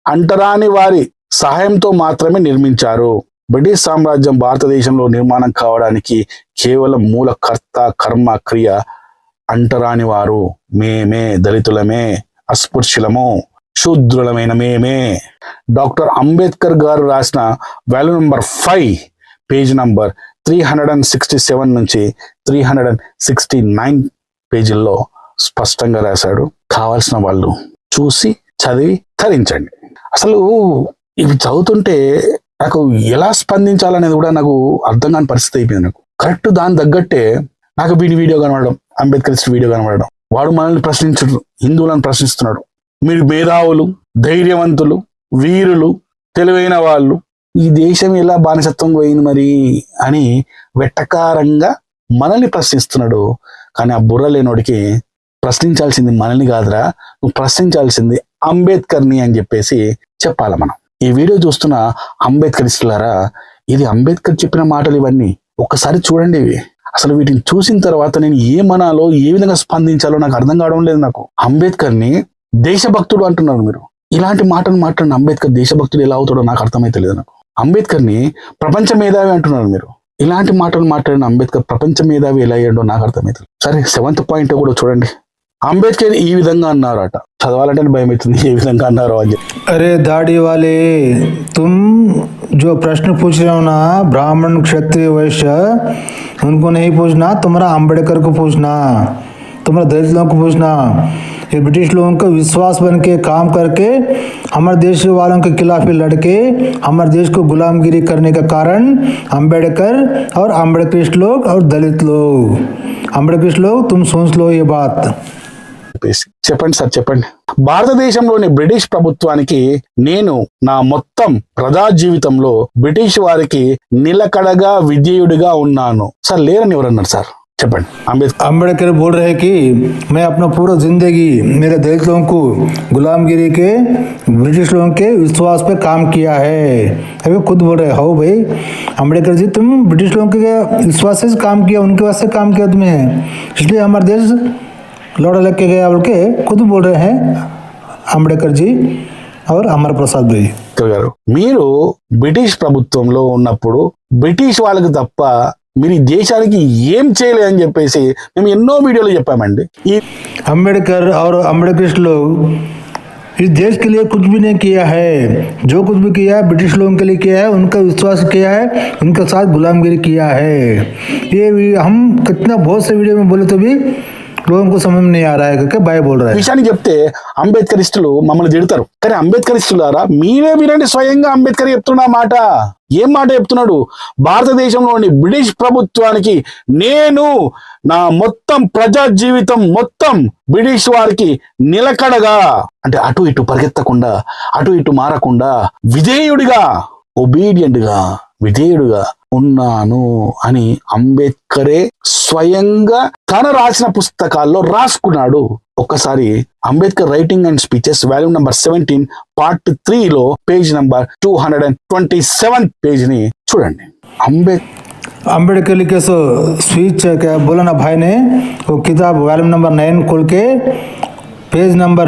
[SPEAKER 2] అంటరాని వారి సహాయంతో మాత్రమే నిర్మించారు. బ్రిటిష్ సామ్రాజ్యం భారతదేశంలో నిర్మాణం కావడానికి కేవలం మూల కర్త కర్మ క్రియ అంటరాని వారు మేమే, దళితులమే, అస్పృశ్యులము, శూద్రులమైన మేమే. డాక్టర్ అంబేద్కర్ గారు రాసిన వాల్యూమ్ నంబర్ 5 పేజ్ నంబర్ 367 నుంచి 369 పేజీల్లో స్పష్టంగా రాశాడు. కావాల్సిన వాళ్ళు చూసి చదివి తరించండి. అసలు ఇవి చదువుతుంటే నాకు ఎలా స్పందించాలనేది కూడా నాకు అర్థం కాని పరిస్థితి అయిపోయింది. నాకు కరెక్ట్ దాని తగ్గట్టే నాకు వీడి వీడియో కనబడడం, అంబేద్కరిస్ట్ వీడియో కనబడడం. వాడు మనల్ని ప్రశ్నించడు, హిందువులను ప్రశ్నిస్తున్నాడు. మీరు మేధావులు, ధైర్యవంతులు, వీరులు, తెలివైన వాళ్ళు, ఈ దేశం ఎలా బానిసత్వం పోయింది మరి అని వెట్టకారంగా మనల్ని ప్రశ్నిస్తున్నాడు. కానీ ఆ బుర్ర లేనోడికి ప్రశ్నించాల్సింది మనల్ని కాదురా, నువ్వు ప్రశ్నించాల్సింది అంబేద్కర్ని అని చెప్పేసి చెప్పాలి మనం. ఈ వీడియో చూస్తున్న అంబేద్కరిస్టులారా, ఇది అంబేద్కర్ చెప్పిన మాటలు ఇవన్నీ ఒక్కసారి చూడండి. ఇవి అసలు వీటిని చూసిన తర్వాత నేను ఏమనాలో, ఏ విధంగా స్పందించాలో నాకు అర్థం కావడం లేదు. నాకు అంబేద్కర్ని దేశభక్తుడు అంటున్నారు మీరు. ఇలాంటి మాటలు మాట్లాడిన అంబేద్కర్ దేశభక్తుడు ఎలా అవుతాడో నాకు అర్థమైతే లేదు. నాకు అంబేద్కర్ని ప్రపంచ మేధావి అంటున్నారు మీరు. ఇలాంటి మాటలు మాట్లాడిన అంబేద్కర్ ప్రపంచ మేధావి ఎలా అయ్యాడో నాకు అర్థమవుతుంది. సరే, 7th పాయింట్ కూడా చూడండి. అంబేద్కర్ ఈ విధంగా అన్నారట. చదవాలంటే భయం అవుతుంది, ఏ విధంగా అన్నారో అని చెప్పి.
[SPEAKER 1] अरे दाढ़ी वाले, तुम जो प्रश्न पूछ रहे हो ना, ब्राह्मण क्षत्रिय वैश्य, उनको नहीं पूछना, तुम्हारा अम्बेडकर को पूछना, तुम्हारा दलित लोगों को पूछना। ये ब्रिटिश लोगों का विश्वास बन के काम करके हमारे देश वालों के खिलाफ लड़के हमारे देश को गुलामगिरी करने का कारण अम्बेडकर और अम्बेडकरिस्ट लोग और दलित लोग। अम्बेडकरिस्ट लोग, तुम सोच लो ये बात।
[SPEAKER 2] చెప్పండి సార్, చెప్పండి. భారతదేశంలోని బ్రిటిష్ ప్రభుత్వానికి నేను నా మొత్తం ప్రజా జీవితంలో బ్రిటిష్ వారికి నిలకడగా విధేయుడిగా ఉన్నాను. సార్ లేరని ఎవరన్నారు సార్? చెప్పండి.
[SPEAKER 1] अम्बेडकर बोल रहे हैं कि मैं अपना पूरा जिंदगी मेरे दलित लोगों को गुलामगिरी के ब्रिटिश लोगों के विश्वास पे काम किया है। अभी खुद बोल रहे हो भाई अम्बेडकर जी, तुम ब्रिटिश लोगों के विश्वास से काम किया, उनके वास्ते काम किया तुम्हें, इसलिए हमारा देश लौड़ा लग के गया बोल के खुद बोल रहे हैं అంబేద్కర్ జీ और అమర్ ప్రసాద్ భాయ్
[SPEAKER 2] గారు. మీరు బ్రిటిష్ ప్రభుత్వంలో ఉన్నప్పుడు బ్రిటిష్ వాళ్ళకి తప్ప మీరు ఈ దేశానికి ఏం చేయలేదని చెప్పేసి మేము ఎన్నో వీడియోలు చెప్పామండి. ఈ
[SPEAKER 1] अंबेडकर और अम्बेडकरिस्ट लोग इस देश के लिए कुछ भी नहीं किया है, जो कुछ भी किया है ब्रिटिश लोगों के लिए किया है, उनका विश्वास किया है, उनके साथ गुलामगिरी किया है। ये हम कितना बहुत से वीडियो में बोले तो भी लोगों को समझ में नहीं आ रहा है क्योंकि भाई बोल रहा है।
[SPEAKER 2] విషయాన్ని చెప్తే అంబేద్కరిస్టులు మమ్మల్ని తిడతారు, కానీ అంబేద్కరిస్టులారా మీరే వినండి. స్వయంగా అంబేద్కర్ చెప్తున్న మాట. ఏం మాట చెప్తున్నాడు? భారతదేశంలోని బ్రిటిష్ ప్రభుత్వానికి నేను నా మొత్తం ప్రజా జీవితం మొత్తం బ్రిటిష్ వారికి నిలకడగా, అంటే అటు ఇటు పరిగెత్తకుండా, అటు ఇటు మారకుండా విధేయుడిగా, ఒబీడియంట్ గా, విధేయుడిగా ఉన్నాను అని అంబేద్కరే స్వయంగా తన రాసిన పుస్తకాల్లో రాసుకున్నాడు. ఒక్కసారి Ambedkar writing and speeches volume number 17 part 3లో పేజ్ నంబర్ 227 పేజ్ ని చూడండి.
[SPEAKER 1] अम्बेडकर लिखे सो स्पीच क्या बोला ना भाई ने, वो किताब वॉल्यूम नंबर 9 खोल के पेज नंबर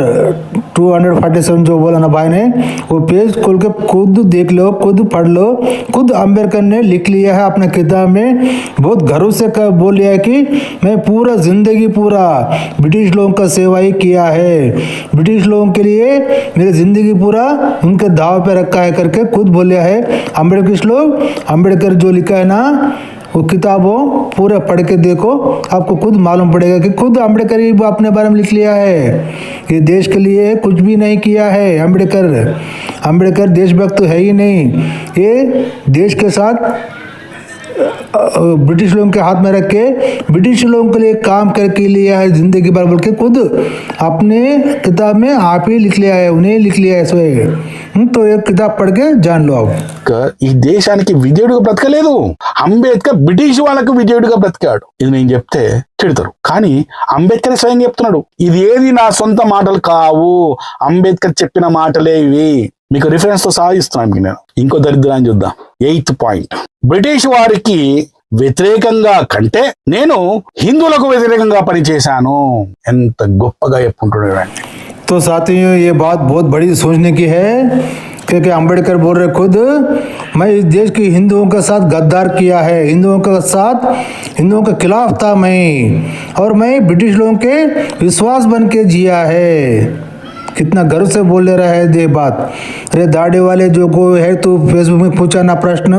[SPEAKER 1] 247 जो बोला ना भाई ने, वो पेज खोल के खुद देख लो, खुद पढ़ लो। खुद अम्बेडकर ने लिख लिया है अपने किताब में, बहुत घरों से बोल लिया है कि मैं पूरा जिंदगी पूरा ब्रिटिश लोगों का सेवा ही किया है, ब्रिटिश लोगों के लिए मेरी जिंदगी पूरा उनके दाव पे रखा है करके खुद बोल लिया है। अम्बेडकर लोग, अम्बेडकर जो लिखा है ना वो किताबों पूरा पढ़ के देखो, आपको खुद मालूम पड़ेगा कि खुद अम्बेडकर ही अपने बारे में लिख लिया है। ये देश के लिए कुछ भी नहीं किया है अम्बेडकर देशभक्त तो है ही नहीं। ये देश के साथ ब्रिटिश लोगों के हाथ में रख के ब्रिटिश लोगों के लिए काम करके लिया है जिंदगी भर, बोल के खुद अपने किताब में आप ही लिख लिया है, उन्हें लिख लिया है स्वयं। तो एक किताब पढ़ के जान लो आप।
[SPEAKER 2] ఈ దేశానికి విజయుడిగా బ్రతకలేదు అంబేద్కర్, బ్రిటిష్ వాళ్ళకు విజయుడిగా బ్రతికాడు. ఇది నేను చెప్తే తిడతారు, కానీ అంబేద్కర్ స్వయంగా చెప్తున్నాడు ఇది ఏది నా సొంత మాటలు కావు, అంబేద్కర్ చెప్పిన మాటలే ఇవి. మీకు రిఫరెన్స్ తో సాధిస్తున్నాను. మీకు నేను ఇంకో దరిద్రాన్ని చూద్దాం. 8th పాయింట్, బ్రిటిష్ వారికి వ్యతిరేకంగా కంటే నేను హిందువులకు వ్యతిరేకంగా పనిచేశాను. ఎంత గొప్పగా చెప్పుకుంటున్నాడు.
[SPEAKER 1] तो साथियों ये बात बहुत बड़ी सोचने की है, क्योंकि अम्बेडकर बोल रहे खुद, मैं इस देश के हिंदुओं के साथ गद्दार किया है, हिंदुओं के खिलाफ था मैं, और मैं ब्रिटिश लोगों के विश्वास बन के जिया है। कितना गर्व से बोल ले रहा है ये बात। अरे दाढ़ी वाले जो को है तो फेसबुक में पूछा ना प्रश्न,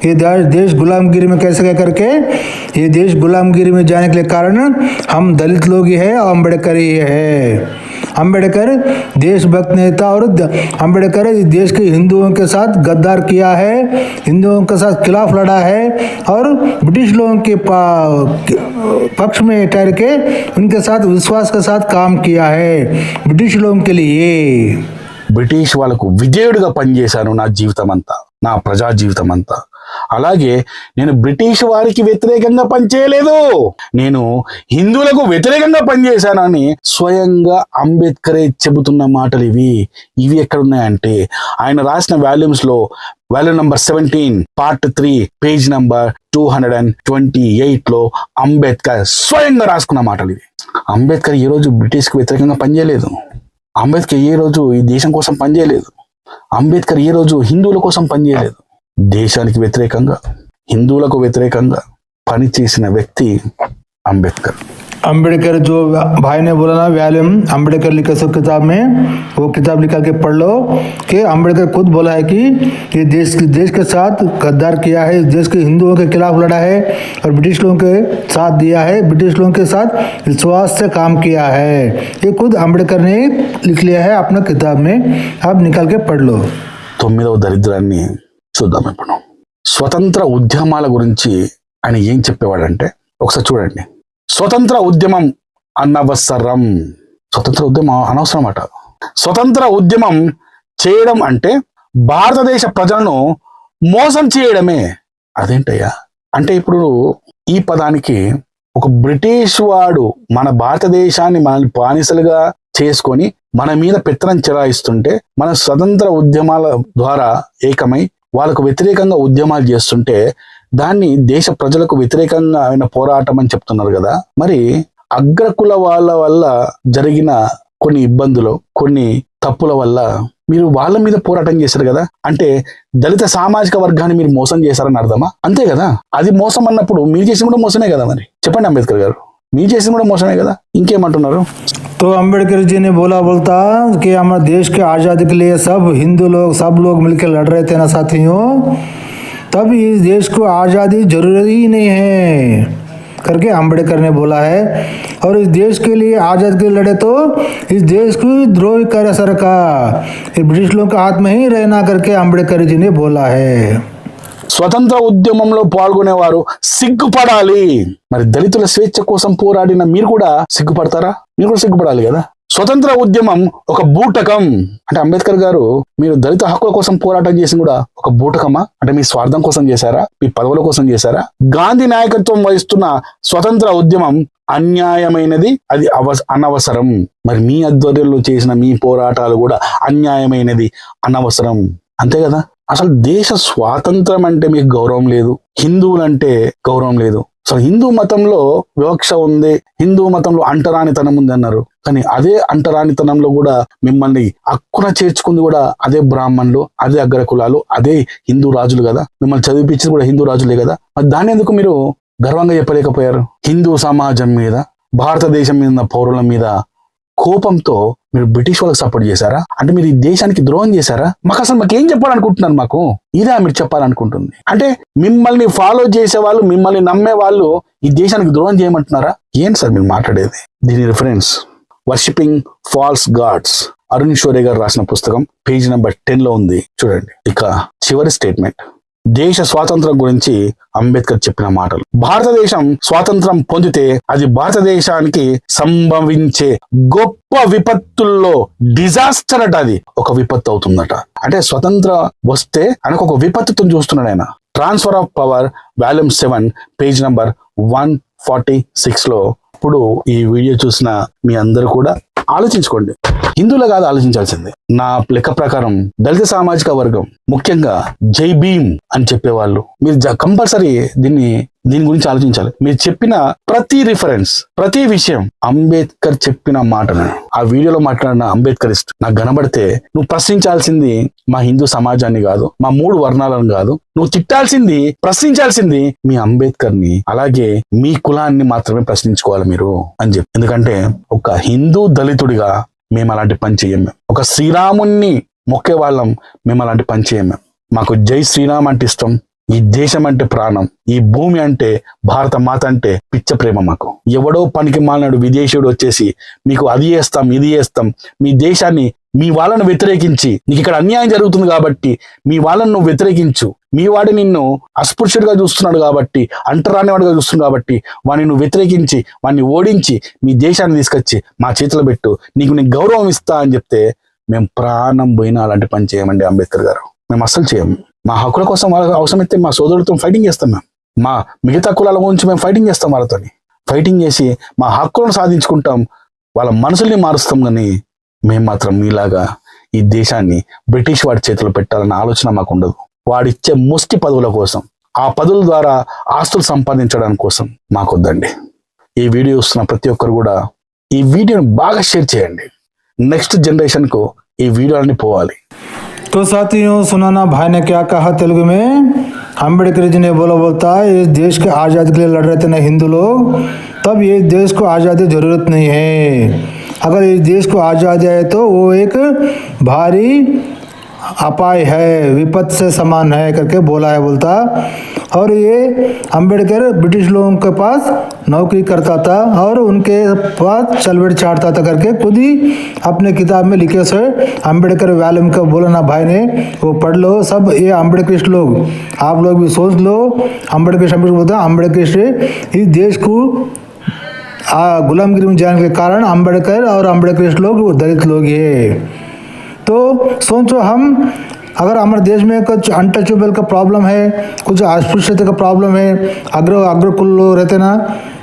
[SPEAKER 1] ये देश गुलामगिरी में कैसे क्या करके, ये देश गुलामगिरी में जाने के लिए कारण हम दलित लोग ही है और अम्बेडकर ही है। अम्बेडकर देशभक्त नेता, और अम्बेडकर देश के हिंदुओं के साथ गद्दार किया है, हिंदुओं के साथ खिलाफ लड़ा है, और ब्रिटिश लोगों के पक्ष में ठहर के उनके साथ विश्वास के साथ काम किया है ब्रिटिश लोगों के लिए।
[SPEAKER 2] బ్రిటిష్ వాళ్ళకు విజయుడిగా పనిచేశాను నా జీవితం అంతా, నా ప్రజా జీవితం అంతా. అలాగే నేను బ్రిటిష్ వారికి వ్యతిరేకంగా పనిచేయలేదు, నేను హిందువులకు వ్యతిరేకంగా పనిచేశానని స్వయంగా అంబేద్కరే చెబుతున్న మాటలు ఇవి ఎక్కడున్నాయంటే ఆయన రాసిన వాల్యూమ్స్ లో volume number 17 part 3 page number 228 లో అంబేద్కర్ స్వయంగా రాసుకున్న మాటలు ఇవి. అంబేద్కర్ ఏ రోజు బ్రిటిష్ కి వ్యతిరేకంగా పనిచేయలేదు, అంబేద్కర్ ఏ రోజు ఈ దేశం కోసం పనిచేయలేదు, అంబేద్కర్ ఏ రోజు హిందువుల కోసం పనిచేయలేదు. దేశానికి వ్యతిరేకంగా, హిందువులకు వ్యతిరేకంగా పనిచేసిన వ్యక్తి
[SPEAKER 1] अम्बेडकर जो भाई ने बोला ना वैल्यूम, अम्बेडकर लिखे सो किताब में, वो किताब निकाल के पढ़ लो कि अम्बेडकर खुद बोला है कि ये देश के साथ गद्दार किया है, देश के हिंदुओं के खिलाफ लड़ा है और ब्रिटिश लोगों के साथ दिया है, ब्रिटिश लोगों के साथ विश्वास से काम किया है। ये खुद अम्बेडकर ने लिख लिया है अपना किताब में, आप निकाल के पढ़ लो।
[SPEAKER 2] 9వ దరిద్రాన్ని చూద్దాం. ఇప్పుడు స్వతంత్ర ఉద్యమాల గురించి ఆయన ఏం చెప్పేవాడంటే ఒకసారి చూడండి. స్వతంత్ర ఉద్యమం అనవసరం. స్వతంత్ర ఉద్యమం అనవసరం అట. స్వతంత్ర ఉద్యమం చేయడం అంటే భారతదేశ ప్రజలను మోసం చేయడమే. అదేంటయ్యా అంటే ఇప్పుడు ఈ పదానికి ఒక బ్రిటిష్ వాడు మన భారతదేశాన్ని మనల్ని బానిసలుగా చేసుకొని మన మీద పెత్తనం చెలాయిస్తుంటే, మన స్వతంత్ర ఉద్యమాల ద్వారా ఏకమై వాళ్ళకు వ్యతిరేకంగా ఉద్యమాలు చేస్తుంటే దాన్ని దేశ ప్రజలకు వ్యతిరేకంగా ఆయన పోరాటం అని చెప్తున్నారు కదా. మరి అగ్రకుల వాళ్ళ వల్ల జరిగిన కొన్ని ఇబ్బందులు, కొన్ని తప్పుల వల్ల మీరు వాళ్ళ మీద పోరాటం చేశారు కదా, అంటే దళిత సామాజిక వర్గాన్ని మీరు మోసం చేశారని అర్థమా? అంతే కదా. అది మోసం అన్నప్పుడు మీరు చేసిన కూడా మోసమే కదా. మరి చెప్పండి అంబేద్కర్ గారు, మీరు చేసిన కూడా మోసమే కదా, ఇంకేమంటున్నారు?
[SPEAKER 1] तो अम्बेडकर जी ने बोलता कि हमारे देश के आज़ादी के लिए सब लोग मिलकर लड़ रहे थे ना साथियों, तब इस देश को आज़ादी जरूरी ही नहीं है करके अम्बेडकर ने बोला है। और इस देश के लिए आज़ादी के लिए लड़े तो इस देश को द्रोह करे सरकार, ब्रिटिश लोगों के हाथ में ही रहना करके अम्बेडकर जी ने बोला है।
[SPEAKER 2] స్వతంత్ర ఉద్యమంలో పాల్గొనేవారు సిగ్గుపడాలి. మరి దళితుల స్వేచ్ఛ కోసం పోరాడిన మీరు కూడా సిగ్గుపడతారా? మీరు కూడా సిగ్గుపడాలి కదా. స్వతంత్ర ఉద్యమం ఒక బూటకం అంటే అంబేద్కర్ గారు మీరు దళిత హక్కుల కోసం పోరాటం చేసి కూడా ఒక బూటకమా? అంటే మీ స్వార్థం కోసం చేశారా? మీ పదవుల కోసం చేశారా? గాంధీ నాయకత్వం వహిస్తున్న స్వతంత్ర ఉద్యమం అన్యాయమైనది, అది అనవసరం. మరి మీ ఆధ్వర్యంలో చేసిన మీ పోరాటాలు కూడా అన్యాయమైనది, అనవసరం. అంతే కదా. అసలు దేశ స్వాతంత్రం అంటే మీకు గౌరవం లేదు, హిందువులంటే గౌరవం లేదు. అసలు హిందూ మతంలో వివక్ష ఉంది, హిందూ మతంలో అంటరానితనం ఉంది అన్నారు. కానీ అదే అంటరానితనంలో కూడా మిమ్మల్ని హక్కున చేర్చుకుంది కూడా అదే బ్రాహ్మణులు, అదే అగ్ర కులాలు, అదే హిందూ రాజులు కదా. మిమ్మల్ని చదివిపించింది కూడా హిందూ రాజులే కదా. మరి దాన్ని ఎందుకు మీరు గర్వంగా చెప్పలేకపోయారు? హిందూ సమాజం మీద, భారతదేశం మీద ఉన్న పౌరుల మీద కోపంతో మీరు బ్రిటిష్ వాళ్ళకి సపోర్ట్ చేశారా? అంటే మీరు ఈ దేశానికి ద్రోహం చేశారా? మాకేం చెప్పాలనుకుంటున్నారు? మాకు ఇదే మీరు చెప్పాలనుకుంటుంది. అంటే మిమ్మల్ని ఫాలో చేసే వాళ్ళు, మిమ్మల్ని నమ్మే వాళ్ళు ఈ దేశానికి ద్రోహం చేయమంటున్నారా? ఏంటి సార్ మీరు మాట్లాడేది? దీని reference worshipping false gods, Arun Shourie garu రాసిన పుస్తకం, పేజ్ నెంబర్ 10 లో ఉంది చూడండి. ఇక చివరి స్టేట్మెంట్, దేశ స్వాతంత్రం గురించి అంబేద్కర్ చెప్పిన మాటలు. భారతదేశం స్వాతంత్రం పొందితే అది భారతదేశానికి సంభవించే గొప్ప విపత్తుల్లో డిజాస్టర్ అట, అది ఒక విపత్తు అవుతుందట. అంటే స్వతంత్ర వస్తే ఆయనకు ఒక విపత్తుతో చూస్తున్నాడు ఆయన. Transfer of power volume 7 page number 146 లో. ఇప్పుడు ఈ వీడియో చూసిన మీ అందరూ కూడా ఆలోచించుకోండి. హిందువులు కాదు ఆలోచించాల్సిందే. నా లెక్క ప్రకారం దళిత సామాజిక వర్గం, ముఖ్యంగా జై భీమ్ అని చెప్పేవాళ్ళు, మీరు కంపల్సరీ దీని గురించి ఆలోచించాలి. మీరు చెప్పిన ప్రతి రిఫరెన్స్, ప్రతి విషయం అంబేద్కర్ చెప్పిన మాటను, ఆ వీడియోలో మాట్లాడిన అంబేద్కరిస్ట్ నాకు కనబడితే నువ్వు ప్రశ్నించాల్సింది మా హిందూ సమాజాన్ని కాదు, మా 3 వర్ణాలను కాదు, నువ్వు తిట్టాల్సింది, ప్రశ్నించాల్సింది మీ అంబేద్కర్ని, అలాగే మీ కులాన్ని మాత్రమే ప్రశ్నించుకోవాలి మీరు అని చెప్పి. ఎందుకంటే ఒక హిందూ దళితుడిగా మేము అలాంటి పని చేయం. ఒక శ్రీరాముణ్ణి మొక్కే వాళ్ళం, మేము అలాంటి పని చేయం. మాకు జై శ్రీరామ్ అంటే ఇష్టం, ఈ దేశం అంటే ప్రాణం, ఈ భూమి అంటే, భారత మాత అంటే పిచ్చ ప్రేమ మాకు. ఎవడో పనికి మాలినాడు విదేశీయుడు వచ్చేసి మీకు అది చేస్తాం, ఇది చేస్తాం, మీ దేశాన్ని, మీ వాళ్ళను వ్యతిరేకించి, నీకు ఇక్కడ అన్యాయం జరుగుతుంది కాబట్టి మీ వాళ్ళను నువ్వు వ్యతిరేకించు, మీ వాడి నిన్ను అస్పృశ్యుడిగా చూస్తున్నాడు కాబట్టి, అంటరానివాడిగా చూస్తున్నాడు కాబట్టి వాడిని నువ్వు వ్యతిరేకించి, వాడిని ఓడించి మీ దేశాన్ని తీసుకొచ్చి మా చేతిలో పెట్టు, నీకు గౌరవం ఇస్తా అని చెప్తే మేము ప్రాణం పోయినా అలాంటి పని చేయమండి అంబేద్కర్ గారు. మేము అస్సలు చేయము. మా హక్కుల కోసం వాళ్ళకి అవసరమైతే మా సోదరులతో ఫైటింగ్ చేస్తాం. మేము మా మిగతా కులాల గురించి మేము ఫైటింగ్ చేస్తాం, వాళ్ళతో ఫైటింగ్ చేసి మా హక్కులను సాధించుకుంటాం, వాళ్ళ మనసుల్ని మారుస్తాం. కానీ మేము మాత్రం మీలాగా ఈ దేశాన్ని బ్రిటిష్ వాడి చేతిలో పెట్టాలన్న ఆలోచన మాకు ఉండదు. వాడిచ్చే ముష్టి పదవుల కోసం, ఆ పదవుల ద్వారా ఆస్తులు సంపాదించడానికి కోసం మాకొద్దండి. ఈ వీడియో చూస్తున్న ప్రతి ఒక్కరు కూడా ఈ వీడియోని బాగా షేర్ చేయండి. నెక్స్ట్ जनरेशन को ఈ వీడియోని పోవాలి.
[SPEAKER 1] तो साथियों, सुना ना भाई ने क्या कहा तेलुगु में? अम्बेडकर जी ने बोलता है इस देश के आज़ादी के लिए लड़ रहे थे ना हिंदू लोग, तब ये देश को आज़ादी जरूरत नहीं है। अगर इस देश को आज़ादी है तो वो एक भारी अपाय है, विपद से समान है करके बोला है बोलता। और ये अंबेडकर ब्रिटिश लोगों के पास नौकरी करता था और उनके पास चलबेट चाटता था करके खुद ही अपने किताब में लिखे से अंबेडकर वैल्यूम का बोला ना भाई ने, वो पढ़ लो सब। ये अंबेडकर लोग, आप लोग भी सोच लो, अंबेडकर बोलता अंबेडकर इस देश को गुलामगिरी में जाने के कारण अंबेडकर और अंबेडकर लोग दलित लोग है। तो सोचो, हम अगर हमारे देश में कुछ अनटचेबल का प्रॉब्लम है, कुछ अस्पृश्यता का प्रॉब्लम है, अग्र कुल लोग रहते ना,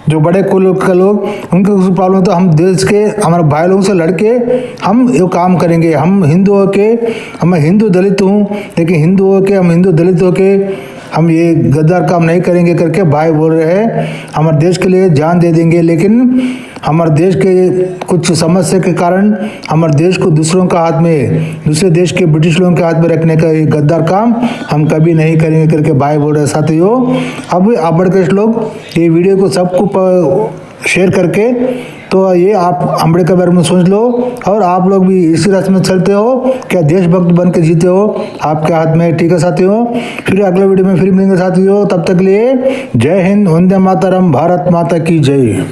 [SPEAKER 1] जो बड़े कुल के लोग, उनके कुछ प्रॉब्लम है, तो हम देश के हमारे भाई लोगों से लड़के हम ये काम करेंगे। हम हिंदू होके, हम हिंदू दलित हूँ, लेकिन हिंदू होके, हम हिंदू दलित होके हम ये गद्दार काम नहीं करेंगे करके भाई बोल रहे हैं। हमारे देश के लिए जान दे देंगे, लेकिन हमारे देश के कुछ समस्या के कारण हमारे देश को दूसरों का हाथ में, दूसरे देश के ब्रिटिश लोगों के हाथ में रखने का ये गद्दार काम हम कभी नहीं करेंगे करके भाई बोल रहे। साथियों, अब अंबेडकर लोग ये वीडियो को सबको शेयर करके, तो ये आप अंबेडकर के बारे में सोच लो और आप लोग भी इसी रास्ते में चलते हो क्या, देशभक्त बन के जीते हो, आपके हाथ में। ठीक है साथियों, फिर अगले वीडियो में फिर मिलेंगे साथियों। तब तक लिए जय हिंद, वंदे मातरम, भारत माता की जय।